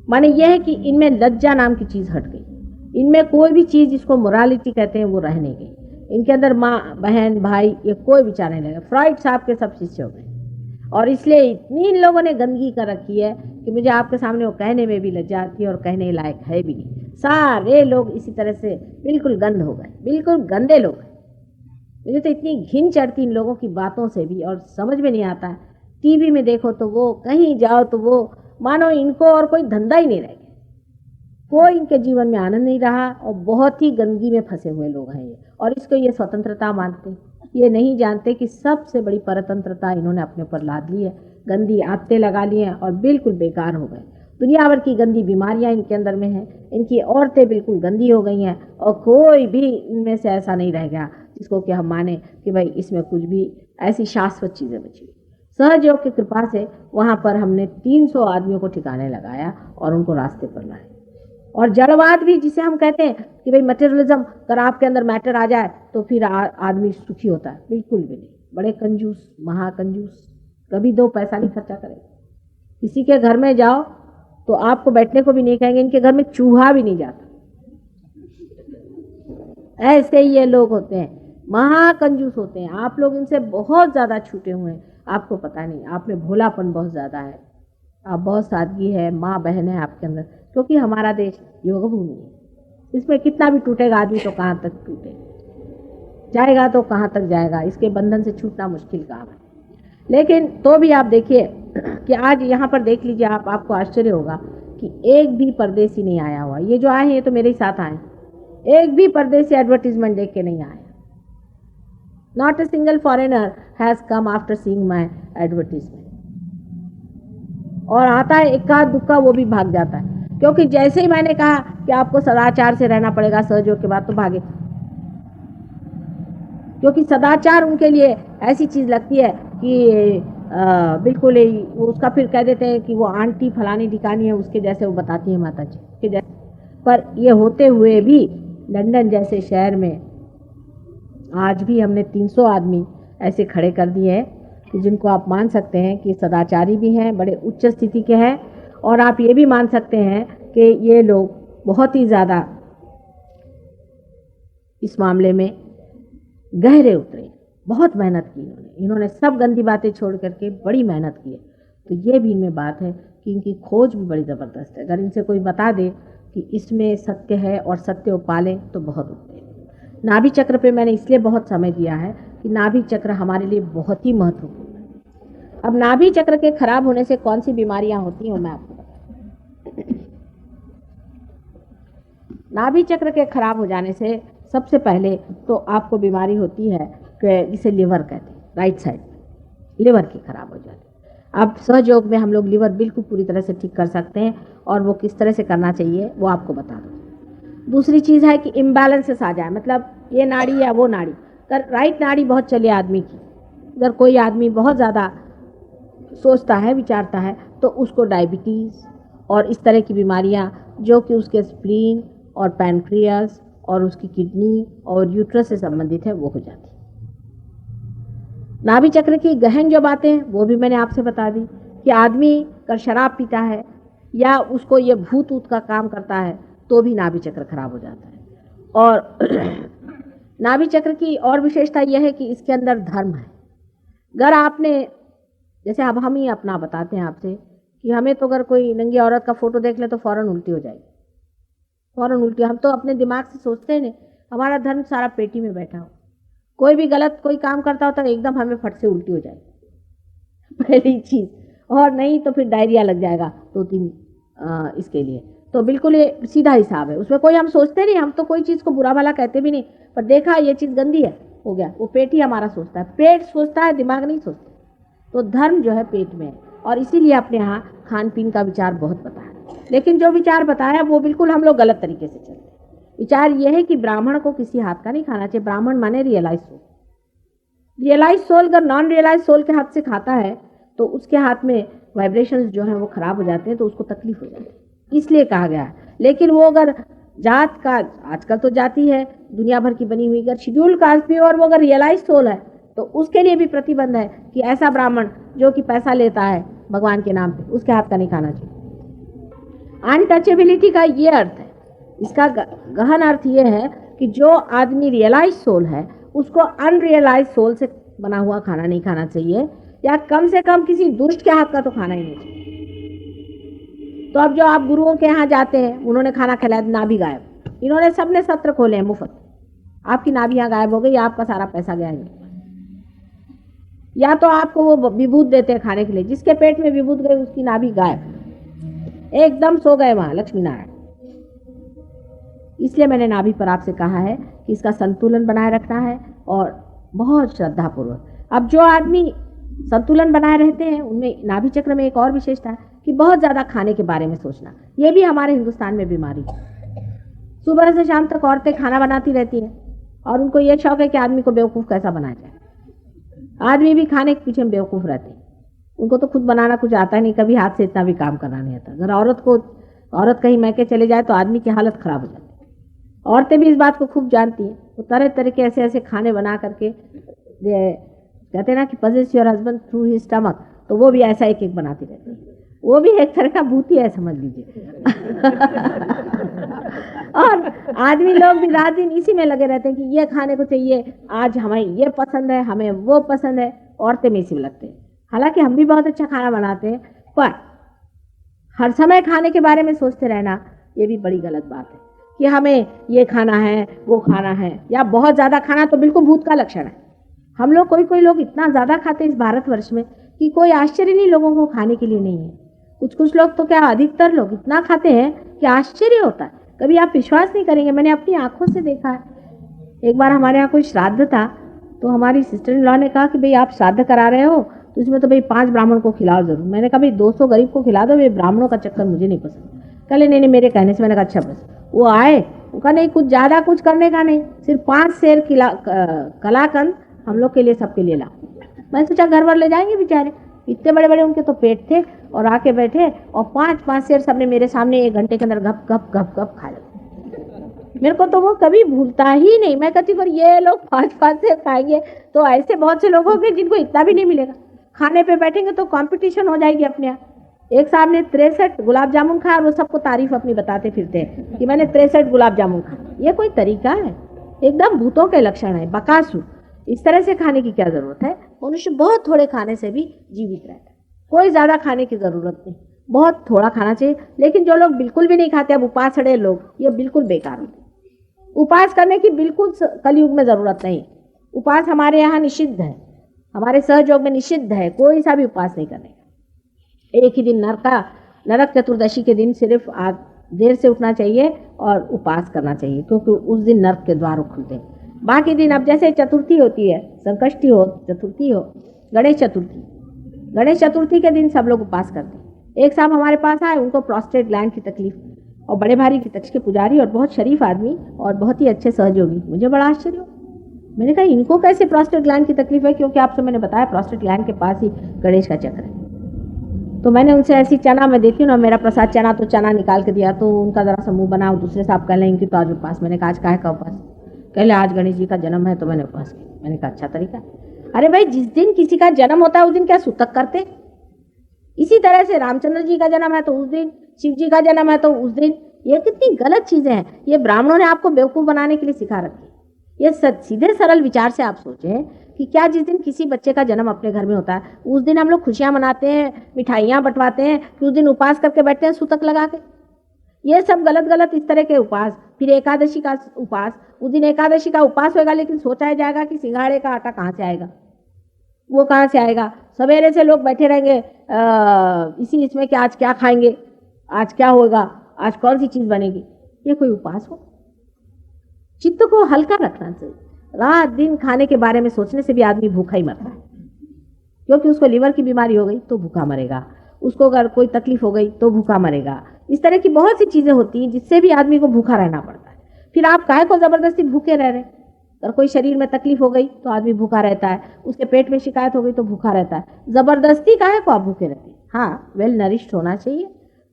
माने यह है कि इनमें लज्जा नाम की चीज़ हट गई, इनमें कोई भी चीज़ जिसको मोरालिटी कहते हैं वो रह नहीं गई। इनके अंदर माँ बहन भाई ये कोई विचार नहीं लगा। फ्रॉइड साहब के सब शिष्य हो गए, और इसलिए इतनी इन लोगों ने गंदगी कर रखी है कि मुझे आपके सामने वो कहने में भी लज्जा आती है और कहने लायक है भी नहीं। सारे लोग इसी तरह से बिल्कुल गंद हो गए, बिल्कुल गंदे लोग हैं। मुझे तो इतनी घिन चढ़ती इन लोगों की बातों से भी, और समझ में नहीं आता है। टीवी में देखो तो वो, कहीं जाओ तो वो, मानो इनको और कोई धंधा ही नहीं रह गया, कोई इनके जीवन में आनंद नहीं रहा, और बहुत ही गंदगी में फंसे हुए लोग हैं ये। और इसको ये स्वतंत्रता मानते हैं, ये नहीं जानते कि सबसे बड़ी परतंत्रता इन्होंने अपने ऊपर लाद ली है। गंदी आदतें लगा ली हैं और बिल्कुल बेकार हो गए। दुनिया भर की गंदी बीमारियां इनके अंदर में हैं, इनकी औरतें बिल्कुल गंदी हो गई हैं, और कोई भी इनमें से ऐसा नहीं रह गया जिसको कि हम माने कि भाई इसमें कुछ भी ऐसी शाश्वत चीज़ें बची। सहज योग की कृपा से वहाँ पर हमने 300 आदमियों को ठिकाने लगाया और उनको रास्ते पर लाए। और जड़वाद भी, जिसे हम कहते हैं कि भाई मटेरियलिज्म, अगर आपके अंदर मैटर आ जाए तो फिर आदमी सुखी होता है, बिल्कुल भी नहीं। बड़े कंजूस, महाकंजूस, कभी 2 पैसा नहीं खर्चा करेंगे। किसी के घर में जाओ तो आपको बैठने को भी नहीं कहेंगे, इनके घर में चूहा भी नहीं जाता। ऐसे ही ये लोग होते हैं, महाकंजूस होते हैं। आप लोग इनसे बहुत ज़्यादा छूटे हुए हैं, आपको पता नहीं। आप में भोलापन बहुत ज़्यादा है, आप बहुत सादगी है, माँ बहन है आपके अंदर, क्योंकि हमारा देश योग भूमि है। इसमें कितना भी टूटेगा आदमी तो कहाँ तक टूटे जाएगा, तो कहाँ तक जाएगा, इसके बंधन से छूटना मुश्किल काम है। लेकिन तो भी आप देखिए कि आज यहाँ पर देख लीजिए आप, आपको आश्चर्य होगा कि एक भी परदेसी नहीं आया हुआ। ये जो आए हैं ये तो मेरे ही साथ आए, एक भी परदेसी एडवर्टीजमेंट देख के नहीं आया। Not a single foreigner has come after seeing my advertisement. और आता है इक्का दुक्का, वो भी भाग जाता है, क्योंकि जैसे ही मैंने कहा कि आपको सदाचार से रहना पड़ेगा सहयोग के बाद, तो भागे। क्योंकि सदाचार उनके लिए ऐसी चीज़ लगती है कि बिल्कुल ही वो उसका फिर कह देते हैं कि वो आंटी फलानी ठिकानी है, उसके जैसे वो बताती है माता जी के जैसे। पर ये होते हुए भी लंदन जैसे शहर में आज भी हमने 300 आदमी ऐसे खड़े कर दिए हैं कि जिनको आप मान सकते हैं कि सदाचारी भी हैं, बड़े उच्च स्थिति के हैं, और आप ये भी मान सकते हैं कि ये लोग बहुत ही ज़्यादा इस मामले में गहरे उतरे। बहुत मेहनत की इन्होंने सब गंदी बातें छोड़ करके बड़ी मेहनत की है। तो ये भी इनमें बात है कि इनकी खोज भी बड़ी ज़बरदस्त है। अगर इनसे कोई बता दे कि इसमें सत्य है और सत्य को पालें तो बहुत उठते हैं। नाभि चक्र पे मैंने इसलिए बहुत समय दिया है कि नाभि चक्र हमारे लिए बहुत ही महत्वपूर्ण है। अब नाभि चक्र के खराब होने से कौन सी बीमारियां होती हैं मैं आपको बताऊं। नाभि चक्र के खराब हो जाने से सबसे पहले तो आपको बीमारी होती है कि जिसे लिवर कहते हैं, राइट साइड लिवर की खराब हो जाती है। अब सहयोग में हम लोग लीवर बिल्कुल पूरी तरह से ठीक कर सकते हैं, और वो किस तरह से करना चाहिए वो आपको बता दूँ। दूसरी चीज़ है कि इम्बैलेंसेस आ जाए, मतलब ये नाड़ी या वो नाड़ी, अगर राइट नाड़ी बहुत चले आदमी की, अगर कोई आदमी बहुत ज़्यादा सोचता है विचारता है तो उसको डायबिटीज़ और इस तरह की बीमारियां जो कि उसके स्प्लीन और पैनक्रियास और उसकी किडनी और यूट्रस से संबंधित है वो हो जाती है। नाभि चक्र की गहन जो बातें हैं वो भी मैंने आपसे बता दी कि आदमी अगर शराब पीता है या उसको ये भूत ऊत का काम करता है तो भी नाभि चक्र खराब हो जाता है। और नाभि चक्र की और विशेषता यह है कि इसके अंदर धर्म है। अगर आपने, जैसे अब हम ही अपना बताते हैं आपसे कि हमें तो अगर कोई नंगी औरत का फोटो देख ले तो फौरन उल्टी हो जाएगी, फौरन उल्टी। हम तो अपने दिमाग से सोचते नहीं, हमारा धर्म सारा पेटी में बैठा हो। कोई भी गलत कोई काम करता होता है एकदम हमें फट से उल्टी हो जाएगी पहली चीज़, और नहीं तो फिर डायरिया लग जाएगा 2-3 इसके लिए। तो बिल्कुल ये सीधा हिसाब है, उसमें कोई हम सोचते नहीं, हम तो कोई चीज़ को बुरा भला कहते भी नहीं, पर देखा ये चीज़ गंदी है हो गया, वो पेट ही हमारा सोचता है, पेट सोचता है दिमाग नहीं सोचता। तो धर्म जो है पेट में है, और इसीलिए अपने यहाँ खान पीन का विचार बहुत बताया, लेकिन जो विचार बताया वो बिल्कुल हम लोग गलत तरीके से चलते हैं। विचार यह है कि ब्राह्मण को किसी हाथ का नहीं खाना चाहिए। ब्राह्मण माने रियलाइज सोल। रियलाइज सोल अगर नॉन रियलाइज सोल के हाथ से खाता है तो उसके हाथ में वाइब्रेशंस जो हैं वो खराब हो जाते हैं, तो उसको तकलीफ हो जाती है, इसलिए कहा गया है। लेकिन वो अगर जात का, आजकल तो जाति है दुनिया भर की बनी हुई, अगर शेड्यूल कास्ट भी और वो अगर रियलाइज सोल है तो उसके लिए भी प्रतिबंध है कि ऐसा ब्राह्मण जो कि पैसा लेता है भगवान के नाम पे, उसके हाथ का नहीं खाना चाहिए। अनटचेबिलिटी का ये अर्थ है, इसका गहन अर्थ ये है कि जो आदमी रियलाइज सोल है उसको अनरियलाइज सोल से बना हुआ खाना नहीं खाना चाहिए, या कम से कम किसी दुष्ट के हाथ का तो खाना ही नहीं चाहिए। तो अब जो आप गुरुओं के यहाँ जाते हैं, उन्होंने खाना खिलाया, नाभि गायब, इन्होंने सबने सत्र खोले हैं मुफ्त, आपकी नाभियाँ गायब हो गई, आपका सारा पैसा गया है। या तो आपको वो विभूत देते हैं खाने के लिए, जिसके पेट में विभूत गई उसकी नाभि गायब, एकदम सो गए वहाँ लक्ष्मी नारायण। इसलिए मैंने नाभि पर आपसे कहा है कि इसका संतुलन बनाए रखना है, और बहुत श्रद्धापूर्वक। अब जो आदमी संतुलन बनाए रहते हैं उनमें नाभि चक्र में एक और विशेषता है कि बहुत ज़्यादा खाने के बारे में सोचना, ये भी हमारे हिंदुस्तान में बीमारी है। सुबह से शाम तक औरतें खाना बनाती रहती हैं और उनको ये शौक है कि आदमी को बेवकूफ़ कैसा बनाया जाए। आदमी भी खाने के पीछे बेवकूफ़ रहते हैं, उनको तो खुद बनाना कुछ आता नहीं, कभी हाथ से इतना भी काम करना नहीं आता। अगर औरत कहीं मैके चले जाए तो आदमी की हालत ख़राब हो जाती है। औरतें भी इस बात को खूब जानती हैं, वो तरह तरह के ऐसे ऐसे खाने बना करके, कहते हैं ना कि possess your husband through his stomach, तो वो भी ऐसा एक एक बनाती रहती है। वो भी एक तरह का भूती है समझ लीजिए और आदमी लोग भी रात दिन इसी में लगे रहते हैं कि ये खाने को चाहिए, आज हमें ये पसंद है, हमें वो पसंद है। औरतें में इसी में लगते हैं। हालांकि हम भी बहुत अच्छा खाना बनाते हैं, पर हर समय खाने के बारे में सोचते रहना ये भी बड़ी गलत बात है कि हमें ये खाना है वो खाना है, या बहुत ज़्यादा खाना तो बिल्कुल भूत का लक्षण है। हम लोग कोई लोग इतना ज़्यादा खाते हैं इस भारतवर्ष में कि कोई आश्चर्य नहीं लोगों को खाने के लिए नहीं है। कुछ लोग तो क्या, अधिकतर लोग इतना खाते हैं कि आश्चर्य होता है। कभी आप विश्वास नहीं करेंगे, मैंने अपनी आंखों से देखा है। एक बार हमारे यहाँ कोई श्राद्ध था तो हमारी सिस्टर इन लॉ ने कहा कि भाई आप श्राद्ध करा रहे हो तो इसमें तो भाई 5 ब्राह्मण को खिलाओ जरूर। मैंने कहा भाई 200 गरीब को खिला दो, भाई ब्राह्मणों का चक्कर मुझे नहीं पसंद। कल नहीं मेरे कहने से मैंने कहा अच्छा बस। वो आए, उनका नहीं कुछ ज़्यादा कुछ करने का नहीं, सिर्फ 5 शेर कलाकंद हम लोग के लिए सबके लिए ला। मैंने सोचा घर भर ले जाएंगे बेचारे, इतने बड़े बड़े उनके तो पेट थे, और आके बैठे और 5 शेर सबने मेरे सामने 1 घंटे के अंदर गप गप गप गप खा लिया। मेरे को तो वो कभी भूलता ही नहीं। मैं कहती हूँ ये लोग 5 शेर खाएंगे तो ऐसे बहुत से लोग होंगे जिनको इतना भी नहीं मिलेगा। खाने पे बैठेंगे तो कंपटीशन हो जाएगी अपने यहाँ। एक साहब ने 63 गुलाब जामुन खाया और वो सबको तारीफ अपनी बताते फिरते हैं कि मैंने 63 गुलाब जामुन खाया। ये कोई तरीका है? एकदम भूतों के लक्षण है, बकासुर। इस तरह से खाने की क्या जरूरत है? मनुष्य बहुत थोड़े खाने से भी जीवित रहता है, कोई ज्यादा खाने की जरूरत नहीं, बहुत थोड़ा खाना चाहिए। लेकिन जो लोग बिल्कुल भी नहीं खाते, अब उपासड़े लोग, ये बिल्कुल बेकार होते हैं। उपास करने की बिल्कुल कलयुग में जरूरत नहीं। उपास हमारे यहाँ निषिद्ध है, हमारे सहयोग में निषिद्ध है, कोई सा भी उपास नहीं करने का। एक ही दिन नरक चतुर्दशी के दिन सिर्फ देर से उठना चाहिए और उपास करना चाहिए, क्योंकि उस दिन नरक के द्वार खुलते हैं। बाकी दिन अब जैसे चतुर्थी होती है, संकष्टी हो, चतुर्थी हो, गणेश चतुर्थी, गणेश चतुर्थी के दिन सब लोग उपवास करते हैं। एक साहब हमारे पास आए, उनको प्रोस्टेट ग्लैंड की तकलीफ, और बड़े भारी तक्ष के पुजारी और बहुत शरीफ आदमी और बहुत ही अच्छे सहयोगी। मुझे बड़ा आश्चर्य हुआ, मैंने कहा इनको कैसे प्रोस्टेट ग्लैंड की तकलीफ है, क्योंकि आपसे मैंने बताया प्रोस्टेट ग्लैंड के पास ही गणेश का चक्र है। तो मैंने उनसे ऐसी चना, मैं देती हूँ ना, मेरा प्रसाद चना, तो चना निकाल के दिया, तो उनका जरा सा मुंह बना, दूसरे साहब कह लें इनकी तो आज उपवास। मैंने कहा आज काहे का उपवास? कह ले आज गणेश जी का जन्म है तो मैंने उपवास किया। मैंने कहा अच्छा तरीका। अरे भाई, जिस दिन किसी का जन्म होता है उस दिन क्या सूतक करते? इसी तरह से रामचंद्र जी का जन्म है तो उस दिन, शिव जी का जन्म है तो उस दिन। ये कितनी गलत चीजें हैं। ये ब्राह्मणों ने आपको बेवकूफ बनाने के लिए सिखा रखी। ये सीधे सरल विचार से आप सोचें कि क्या जिस दिन किसी बच्चे का जन्म अपने घर में होता है उस दिन हम लोग खुशियां मनाते हैं, मिठाइयां बंटवाते हैं, कि उस दिन उपवास करके बैठते हैं सूतक लगा के? ये सब गलत गलत इस तरह के उपवास। फिर एकादशी का उपवास, उस दिन एकादशी का उपवास होगा, लेकिन सोचा जाएगा कि सिंघाड़े का आटा कहाँ से आएगा, वो कहाँ से आएगा। सवेरे से लोग बैठे रहेंगे इसमें कि आज क्या खाएंगे, आज क्या होगा, आज कौन सी चीज बनेगी। ये कोई उपवास हो? चित्त को हल्का रखना चाहिए। रात दिन खाने के बारे में सोचने से भी आदमी भूखा ही मरता है, क्योंकि उसको लीवर की बीमारी हो गई तो भूखा मरेगा, उसको अगर कोई तकलीफ हो गई तो भूखा मरेगा। इस तरह की बहुत सी चीजें होती हैं जिससे भी आदमी को भूखा रहना पड़ता है। फिर आप काहे को जबरदस्ती भूखे रह रहे? अगर कोई शरीर में तकलीफ हो गई तो आदमी भूखा रहता है, उसके पेट में शिकायत हो गई तो भूखा रहता है। जबरदस्ती काहे को आप भूखे रहते हैं? हाँ, वेल नरिश्ड होना चाहिए,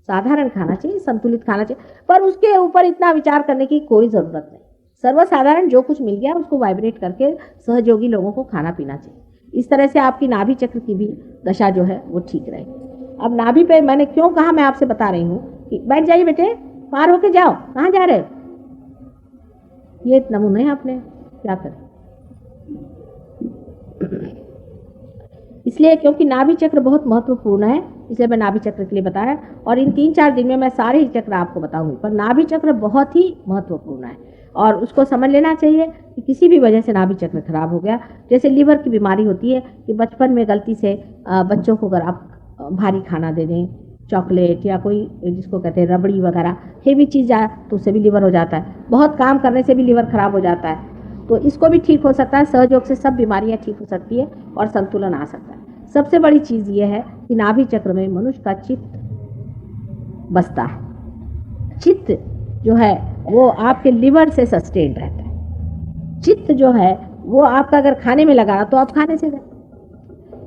साधारण खाना चाहिए, संतुलित खाना चाहिए, पर उसके ऊपर इतना विचार करने की कोई जरूरत नहीं। सर्वसाधारण जो कुछ मिल गया उसको वाइब्रेट करके सहयोगी लोगों को खाना पीना चाहिए। इस तरह से आपकी नाभि चक्र की भी दशा जो है वो ठीक रहेगी। अब नाभि पे मैंने क्यों कहा, मैं आपसे बता रही हूँ कि बैठ जाइए बेटे, पार होके जाओ, कहाँ जा रहे हो? ये नमूने अपने क्या करें। इसलिए क्योंकि नाभि चक्र बहुत महत्वपूर्ण है, इसलिए मैं नाभि चक्र के लिए बताया, और इन 3-4 दिन में मैं सारे ही चक्र आपको बताऊंगी, पर नाभि चक्र बहुत ही महत्वपूर्ण है और उसको समझ लेना चाहिए कि किसी भी वजह से नाभि चक्र खराब हो गया, जैसे लीवर की बीमारी होती है कि बचपन में गलती से बच्चों को अगर आप भारी खाना दे दें, चॉकलेट या कोई जिसको कहते हैं रबड़ी वगैरह, हेवी चीज़ जाए तो उससे भी लीवर हो जाता है। बहुत काम करने से भी लीवर खराब हो जाता है, तो इसको भी ठीक हो सकता है। सहयोग से सब बीमारियां ठीक हो सकती है और संतुलन आ सकता है। सबसे बड़ी चीज़ ये है कि नाभि चक्र में मनुष्य का चित्त बसता है। चित्त जो है वो आपके लिवर से सस्टेन रहता है। चित्त जो है वो आपका अगर खाने में लगा तो आप खाने से गए।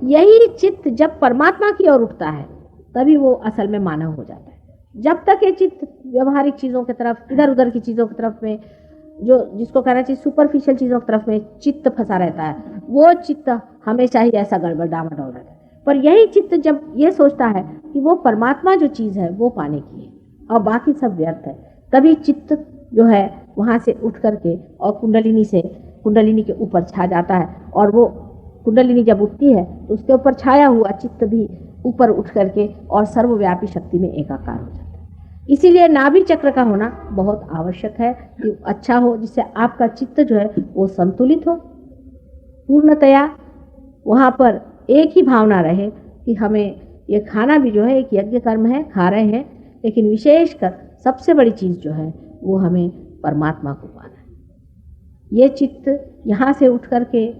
यही चित्त जब परमात्मा की ओर उठता है तभी वो असल में मानव हो जाता है। जब तक ये चित्त व्यवहारिक चीज़ों की तरफ, इधर उधर की चीज़ों की तरफ में, जो जिसको कहना चाहिए सुपरफिशियल चीज़ों की तरफ में चित्त फंसा रहता है, वो चित्त हमेशा ही ऐसा गड़बड़ डामाडोल रहता है। पर यही चित्त जब ये सोचता है कि वो परमात्मा जो चीज़ है वो पाने की है और बाकी सब व्यर्थ है, तभी चित्त जो है वहाँ से उठ करके और कुंडलिनी के ऊपर छा जाता है। और वो कुंडलिनी जब उठती है तो उसके ऊपर छाया हुआ चित्त भी ऊपर उठ करके और सर्वव्यापी शक्ति में एकाकार हो जाता है। इसीलिए नाभि चक्र का होना बहुत आवश्यक है कि अच्छा हो, जिससे आपका चित्त जो है वो संतुलित हो, पूर्णतया वहाँ पर एक ही भावना रहे कि हमें ये खाना भी जो है एक यज्ञ कर्म है, खा रहे हैं, लेकिन विशेषकर सबसे बड़ी चीज़ जो है वो हमें परमात्मा को पाना है। ये चित्त यहाँ से उठ करके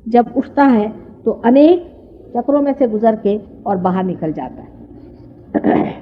जब उठता है तो अनेक चक्रों में से गुजर के और बाहर निकल जाता है।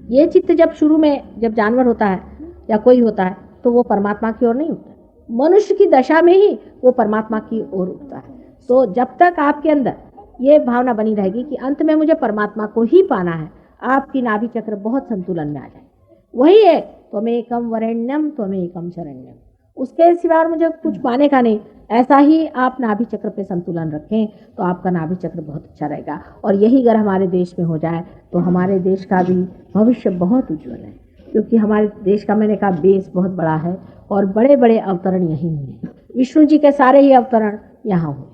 ये चित्त जब शुरू में जब जानवर होता है या कोई होता है तो वो परमात्मा की ओर नहीं उठता, मनुष्य की दशा में ही वो परमात्मा की ओर उठता है। तो जब तक आपके अंदर ये भावना बनी रहेगी कि अंत में मुझे परमात्मा को ही पाना है, आपकी नाभि चक्र बहुत संतुलन में आ जाए। वही है त्वमेकम वरेण्यम त्वमेकम शरण्यम, उसके सिवा और मुझे कुछ पाने का नहीं। ऐसा ही आप नाभि चक्र पे संतुलन रखें तो आपका नाभि चक्र बहुत अच्छा रहेगा। और यही अगर हमारे देश में हो जाए तो हमारे देश का भी भविष्य बहुत उज्जवल है, क्योंकि हमारे देश का मैंने कहा बेस बहुत बड़ा है और बड़े बड़े अवतरण यहीं हुए। विष्णु जी के सारे ही अवतरण यहाँ हुए,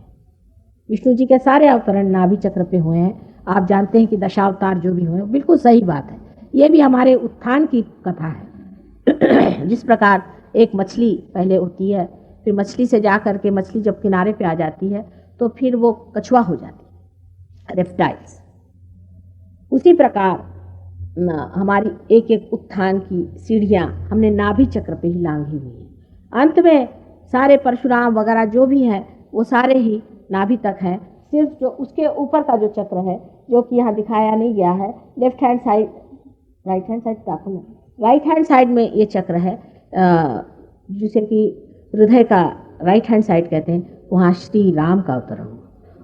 विष्णु जी के सारे अवतरण नाभि चक्र पे हुए हैं। आप जानते हैं कि दशावतार जो भी हुए, बिल्कुल सही बात है। ये भी हमारे उत्थान की कथा है। जिस प्रकार एक मछली पहले होती है, फिर मछली से जा करके मछली जब किनारे पे आ जाती है तो फिर वो कछुआ हो जाती है, रेप्टाइल्स। उसी प्रकार हमारी एक एक उत्थान की सीढ़ियाँ हमने नाभि चक्र पे ही लांघी हुई है। अंत में सारे परशुराम वगैरह जो भी हैं वो सारे ही नाभि तक हैं। सिर्फ जो उसके ऊपर का जो चक्र है, जो कि यहाँ दिखाया नहीं गया है, left hand side, right hand side दाखिल है, राइट हैंड साइड में ये चक्र है, जिसे कि हृदय का राइट हैंड साइड कहते हैं, वहाँ श्री राम का अवतरण हुआ।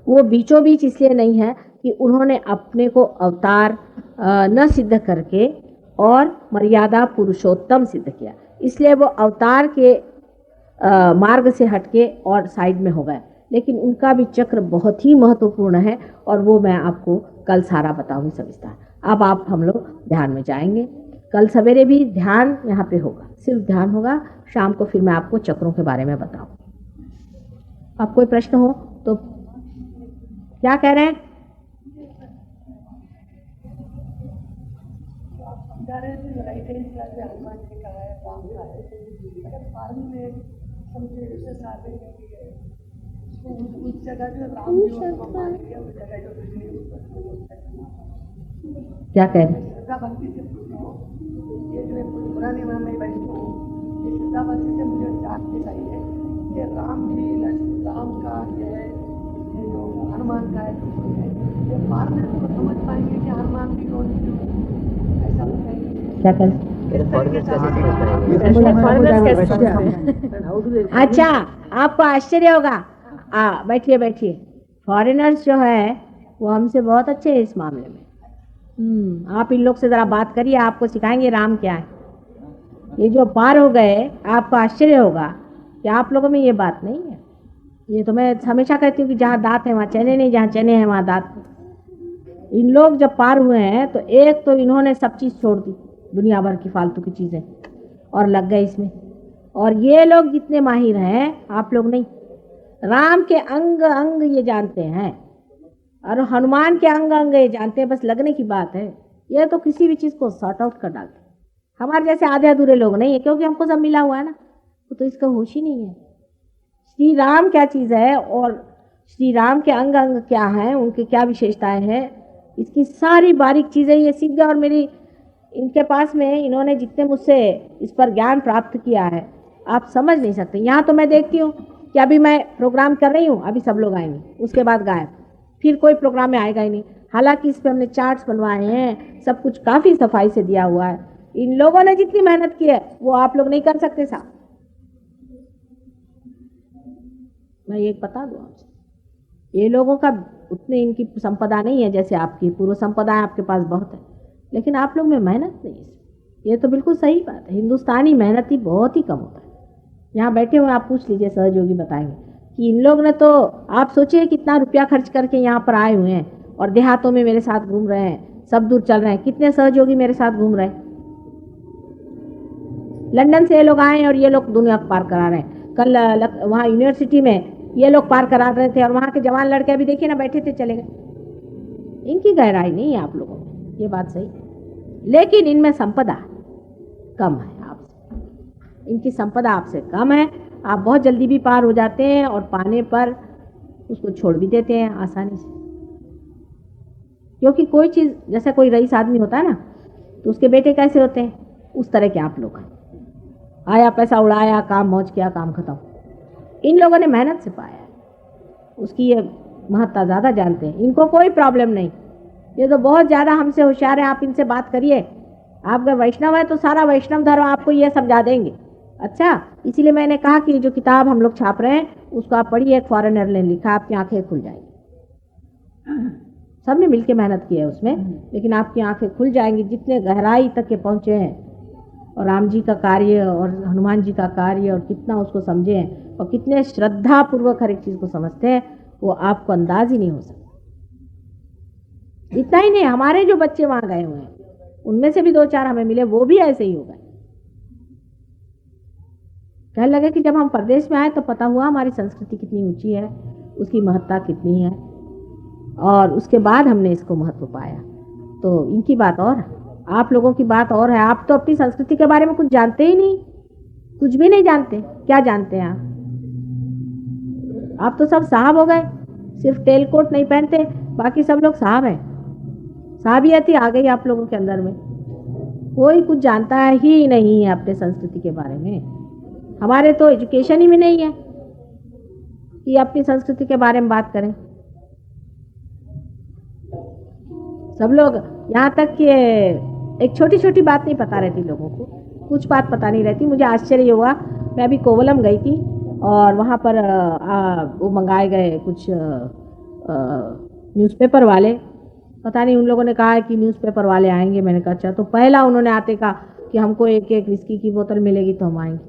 वो बीचों बीच इसलिए नहीं है कि उन्होंने अपने को अवतार न सिद्ध करके और मर्यादा पुरुषोत्तम सिद्ध किया, इसलिए वो अवतार के मार्ग से हटके और साइड में हो गए। लेकिन उनका भी चक्र बहुत ही महत्वपूर्ण है और वो मैं आपको कल सारा बताऊंगी सविस्तार। अब आप हम लोग ध्यान में जाएंगे। कल सवेरे भी ध्यान यहाँ पे होगा, सिर्फ ध्यान होगा। शाम को फिर मैं आपको चक्रों के बारे में बताऊँ। आप कोई प्रश्न हो तो क्या कह रहे हैं? क्या कह रहे हैं? राम जी राम का है, जो हनुमान का है, ये बाद में तो समझ पाएंगे कि हनुमान भी कौन है, ऐसा बताएंगे। क्या करें? अच्छा, आपको आश्चर्य होगा। बैठिए बैठिए। फॉरेनर्स जो है वो हमसे बहुत अच्छे हैं इस मामले में। आप इन लोग से ज़रा बात करिए, आपको सिखाएंगे राम क्या है। ये जो पार हो गए, आपको आश्चर्य होगा कि आप लोगों में ये बात नहीं है। ये तो मैं हमेशा कहती हूँ कि जहाँ दांत है वहाँ चने नहीं, जहाँ चने हैं वहाँ दांत। इन लोग जब पार हुए हैं तो एक तो इन्होंने सब चीज़ छोड़ दी, दुनिया भर की फालतू की चीज़ें, और लग गए इसमें। और ये लोग जितने माहिर हैं, आप लोग नहीं। राम के अंग अंग ये जानते हैं और हनुमान के अंग अंग ये जानते हैं, बस लगने की बात है। ये तो किसी भी चीज़ को सॉर्ट आउट कर डालते हैं। हमारे जैसे आधे अधूरे लोग नहीं है, क्योंकि हमको सब मिला हुआ है ना, तो इसका होश ही नहीं है श्री राम क्या चीज़ है और श्री राम के अंग अंग क्या हैं, उनके क्या विशेषताएं हैं, इसकी सारी बारीक चीज़ें ये सीख गए। और मेरी इनके पास में इन्होंने जितने मुझसे इस पर ज्ञान प्राप्त किया है, आप समझ नहीं सकते। यहाँ तो मैं देखती हूँ कि अभी मैं प्रोग्राम कर रही हूँ, अभी सब लोग आएंगे, उसके बाद गायब, फिर कोई प्रोग्राम में आएगा ही नहीं। हालांकि इस पर हमने चार्ट्स बनवाए हैं, सब कुछ काफ़ी सफाई से दिया हुआ है। इन लोगों ने जितनी मेहनत की है वो आप लोग नहीं कर सकते साहब। मैं ये बता दूँ आपसे, ये लोगों का उतने इनकी संपदा नहीं है जैसे आपकी। पूर्व संपदा आपके पास बहुत है, लेकिन आप लोग में मेहनत नहीं है। ये तो बिल्कुल सही बात है। हिंदुस्तानी मेहनती बहुत ही कम होता है। यहाँ बैठे हुए आप पूछ लीजिए, सहयोगी बताएंगे कि इन लोग ने तो, आप सोचिए कितना रुपया खर्च करके यहाँ पर आए हुए हैं और देहातों में मेरे साथ घूम रहे हैं, सब दूर चल रहे हैं। कितने सहयोगी मेरे साथ घूम रहे हैं। लंदन से ये लोग आए और ये लोग दुनिया पार करा रहे हैं। कल वहाँ यूनिवर्सिटी में ये लोग पार करा रहे थे और वहाँ के जवान लड़के अभी देखिए ना, बैठे थे चले गए। इनकी गहराई नहीं है आप लोगों में, ये बात सही, लेकिन इनमें संपदा कम है आपसे। इनकी संपदा आपसे कम है। आप बहुत जल्दी भी पार हो जाते हैं और पाने पर उसको छोड़ भी देते हैं आसानी से। क्योंकि कोई चीज़, जैसे कोई रईस आदमी होता है ना, तो उसके बेटे कैसे होते हैं, उस तरह के आप लोग हैं। आया, पैसा उड़ाया, काम मौज किया, काम खत्म। इन लोगों ने मेहनत से पाया है, उसकी ये महत्ता ज़्यादा जानते हैं। इनको कोई प्रॉब्लम नहीं, ये तो बहुत ज़्यादा हमसे होशियार है। आप इनसे बात करिए, आप अगर वैष्णव है तो सारा वैष्णव धर्म आपको ये समझा देंगे। अच्छा, इसीलिए मैंने कहा कि जो किताब हम लोग छाप रहे हैं उसको आप पढ़िए। एक फॉरेनर ने लिखा, आपकी आंखें खुल जाएंगी। सबने मिलके मेहनत की है उसमें, लेकिन आपकी आंखें खुल जाएंगी जितने गहराई तक के पहुँचे हैं, और राम जी का कार्य और हनुमान जी का कार्य, और कितना उसको समझे हैं और कितने श्रद्धा पूर्वक हर एक चीज़ को समझते हैं, वो आपको अंदाज ही नहीं हो सकता। इतना ही नहीं, हमारे जो बच्चे वहाँ गए हुए हैं उनमें से भी 2-4 हमें मिले, वो भी ऐसे ही हो गए। कहने लगे कि जब हम परदेश में आए तो पता हुआ हमारी संस्कृति कितनी ऊंची है, उसकी महत्ता कितनी है, और उसके बाद हमने इसको महत्व पाया। तो इनकी बात और है, आप लोगों की बात और है। आप तो अपनी संस्कृति के बारे में कुछ जानते ही नहीं, कुछ भी नहीं जानते। क्या जानते हैं आप तो सब साहब हो गए। सिर्फ टेल कोट नहीं पहनते, बाकी सब लोग साहब हैं। साहबियत ही आ गई आप लोगों के अंदर में। कोई कुछ जानता ही नहीं है अपने संस्कृति के बारे में। हमारे तो एजुकेशन ही में नहीं है कि अपनी संस्कृति के बारे में बात करें। सब लोग, यहाँ तक कि एक छोटी छोटी बात नहीं पता रहती लोगों को, कुछ बात पता नहीं रहती। मुझे आश्चर्य हुआ, मैं अभी कोवलम गई थी और वहाँ पर वो मंगाए गए कुछ न्यूज़पेपर वाले, पता नहीं उन लोगों ने कहा है कि न्यूज़पेपर वाले आएंगे। मैंने कहा अच्छा, तो पहला उन्होंने आते कहा कि हमको एक एक विस्की की बोतल मिलेगी तो हम आएंगे।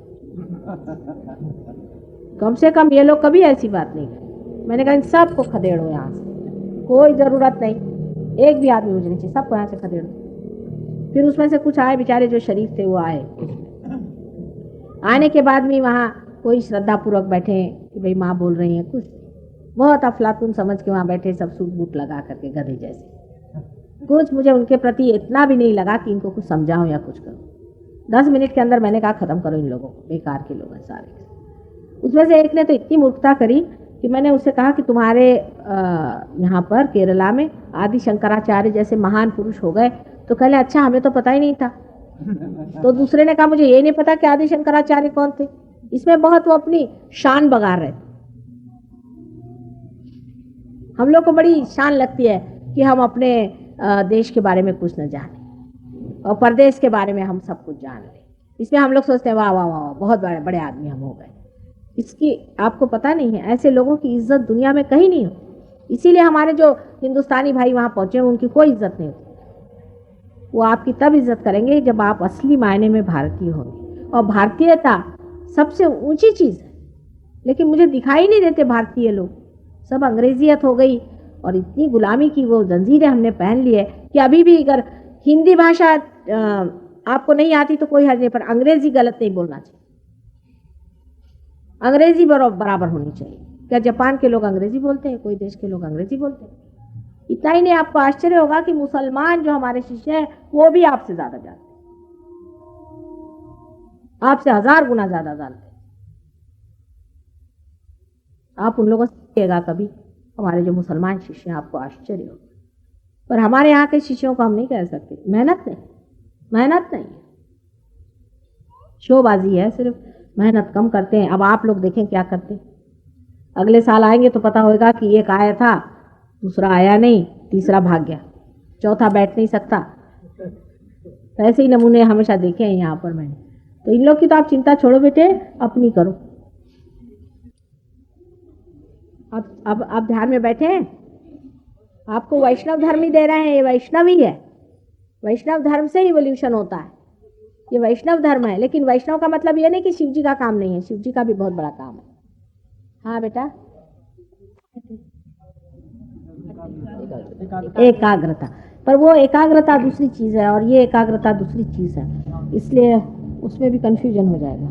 कम से कम ये लोग कभी ऐसी बात नहीं करी। मैंने कहा इन सबको खदेड़ो यहाँ से, कोई ज़रूरत नहीं, एक भी आदमी मुझे नहीं चाहिए, सबको यहाँ से खदेड़ो। फिर उसमें से कुछ आए बेचारे जो शरीफ थे, वो आए। आने के बाद भी वहाँ कोई श्रद्धापूर्वक बैठे कि भाई माँ बोल रही हैं, कुछ बहुत अफलातून समझ के वहाँ बैठे, सब सूट बूट लगा करके गधे जैसे। कुछ मुझे उनके प्रति इतना भी नहीं लगा कि इनको कुछ समझाऊं या कुछ करूं। 10 मिनट के अंदर मैंने कहा ख़त्म करो इन लोगों को, बेकार के लोग हैं सारे। उसमें से एक ने तो इतनी मूर्खता करी कि मैंने उससे कहा कि तुम्हारे यहाँ पर केरला में आदि शंकराचार्य जैसे महान पुरुष हो गए। तो कहले अच्छा, हमें तो पता ही नहीं था। तो दूसरे ने कहा मुझे ये नहीं पता कि आदि शंकराचार्य कौन थे। इसमें बहुत वो अपनी शान बगा रहे। हम लोग को बड़ी शान लगती है कि हम अपने देश के बारे में कुछ न जाने और परदेश के बारे में हम सब कुछ जान लें। इसमें हम लोग सोचते हैं वाह वाह वाह, बहुत बड़े बड़े आदमी हम हो गए। इसकी आपको पता नहीं है, ऐसे लोगों की इज्जत दुनिया में कहीं नहीं होती। इसीलिए हमारे जो हिंदुस्तानी भाई वहाँ पहुँचे उनकी कोई इज्जत नहीं होती। वो आपकी तब इज्जत करेंगे जब आप असली मायने में भारतीय होंगे। और भारतीयता सबसे ऊंची चीज़ है, लेकिन मुझे दिखाई नहीं देते भारतीय लोग। सब अंग्रेजियत हो गई और इतनी गुलामी की वो जंजीरें हमने पहन ली है कि अभी भी अगर हिंदी भाषा आपको नहीं आती तो कोई हर्ज नहीं, पर अंग्रेजी गलत नहीं बोलना चाहिए। अंग्रेजी बराबर होनी चाहिए। क्या जापान के लोग अंग्रेजी बोलते हैं? कोई देश के लोग अंग्रेजी बोलते हैं। इतना ही नहीं, आपको आश्चर्य होगा कि मुसलमान जो हमारे शिष्य हैं वो भी आपसे ज्यादा जानते हैं, आपसे 1000 गुना ज्यादा जानते हैं। आप उन लोगों से सीखिएगा कभी, हमारे जो मुसलमान शिष्य हैं, आपको आश्चर्य होगा। पर हमारे यहाँ के शिष्यों को हम नहीं कह सकते, मेहनत नहीं, शोबाजी है, सिर्फ मेहनत कम करते हैं। अब आप लोग देखें क्या करते हैं। अगले साल आएंगे तो पता होगा कि एक आया था, दूसरा आया नहीं, तीसरा भाग गया, चौथा बैठ नहीं सकता। ऐसे ही नमूने हमेशा देखे हैं यहाँ पर मैंने। तो इन लोग की तो आप चिंता छोड़ो बेटे, अपनी करो। अब आप ध्यान में बैठे हैं, आपको वैष्णव धर्म ही दे रहे हैं। ये वैष्णव ही है, वैष्णव धर्म से इवोल्यूशन होता है, ये वैष्णव धर्म है। लेकिन वैष्णव का मतलब ये नहीं कि शिव जी का काम नहीं है, शिव जी का भी बहुत बड़ा काम है। हाँ बेटा, एकाग्रता, पर वो एकाग्रता दूसरी चीज़ है और ये एकाग्रता दूसरी चीज़ है, इसलिए उसमें भी कंफ्यूजन हो जाएगा।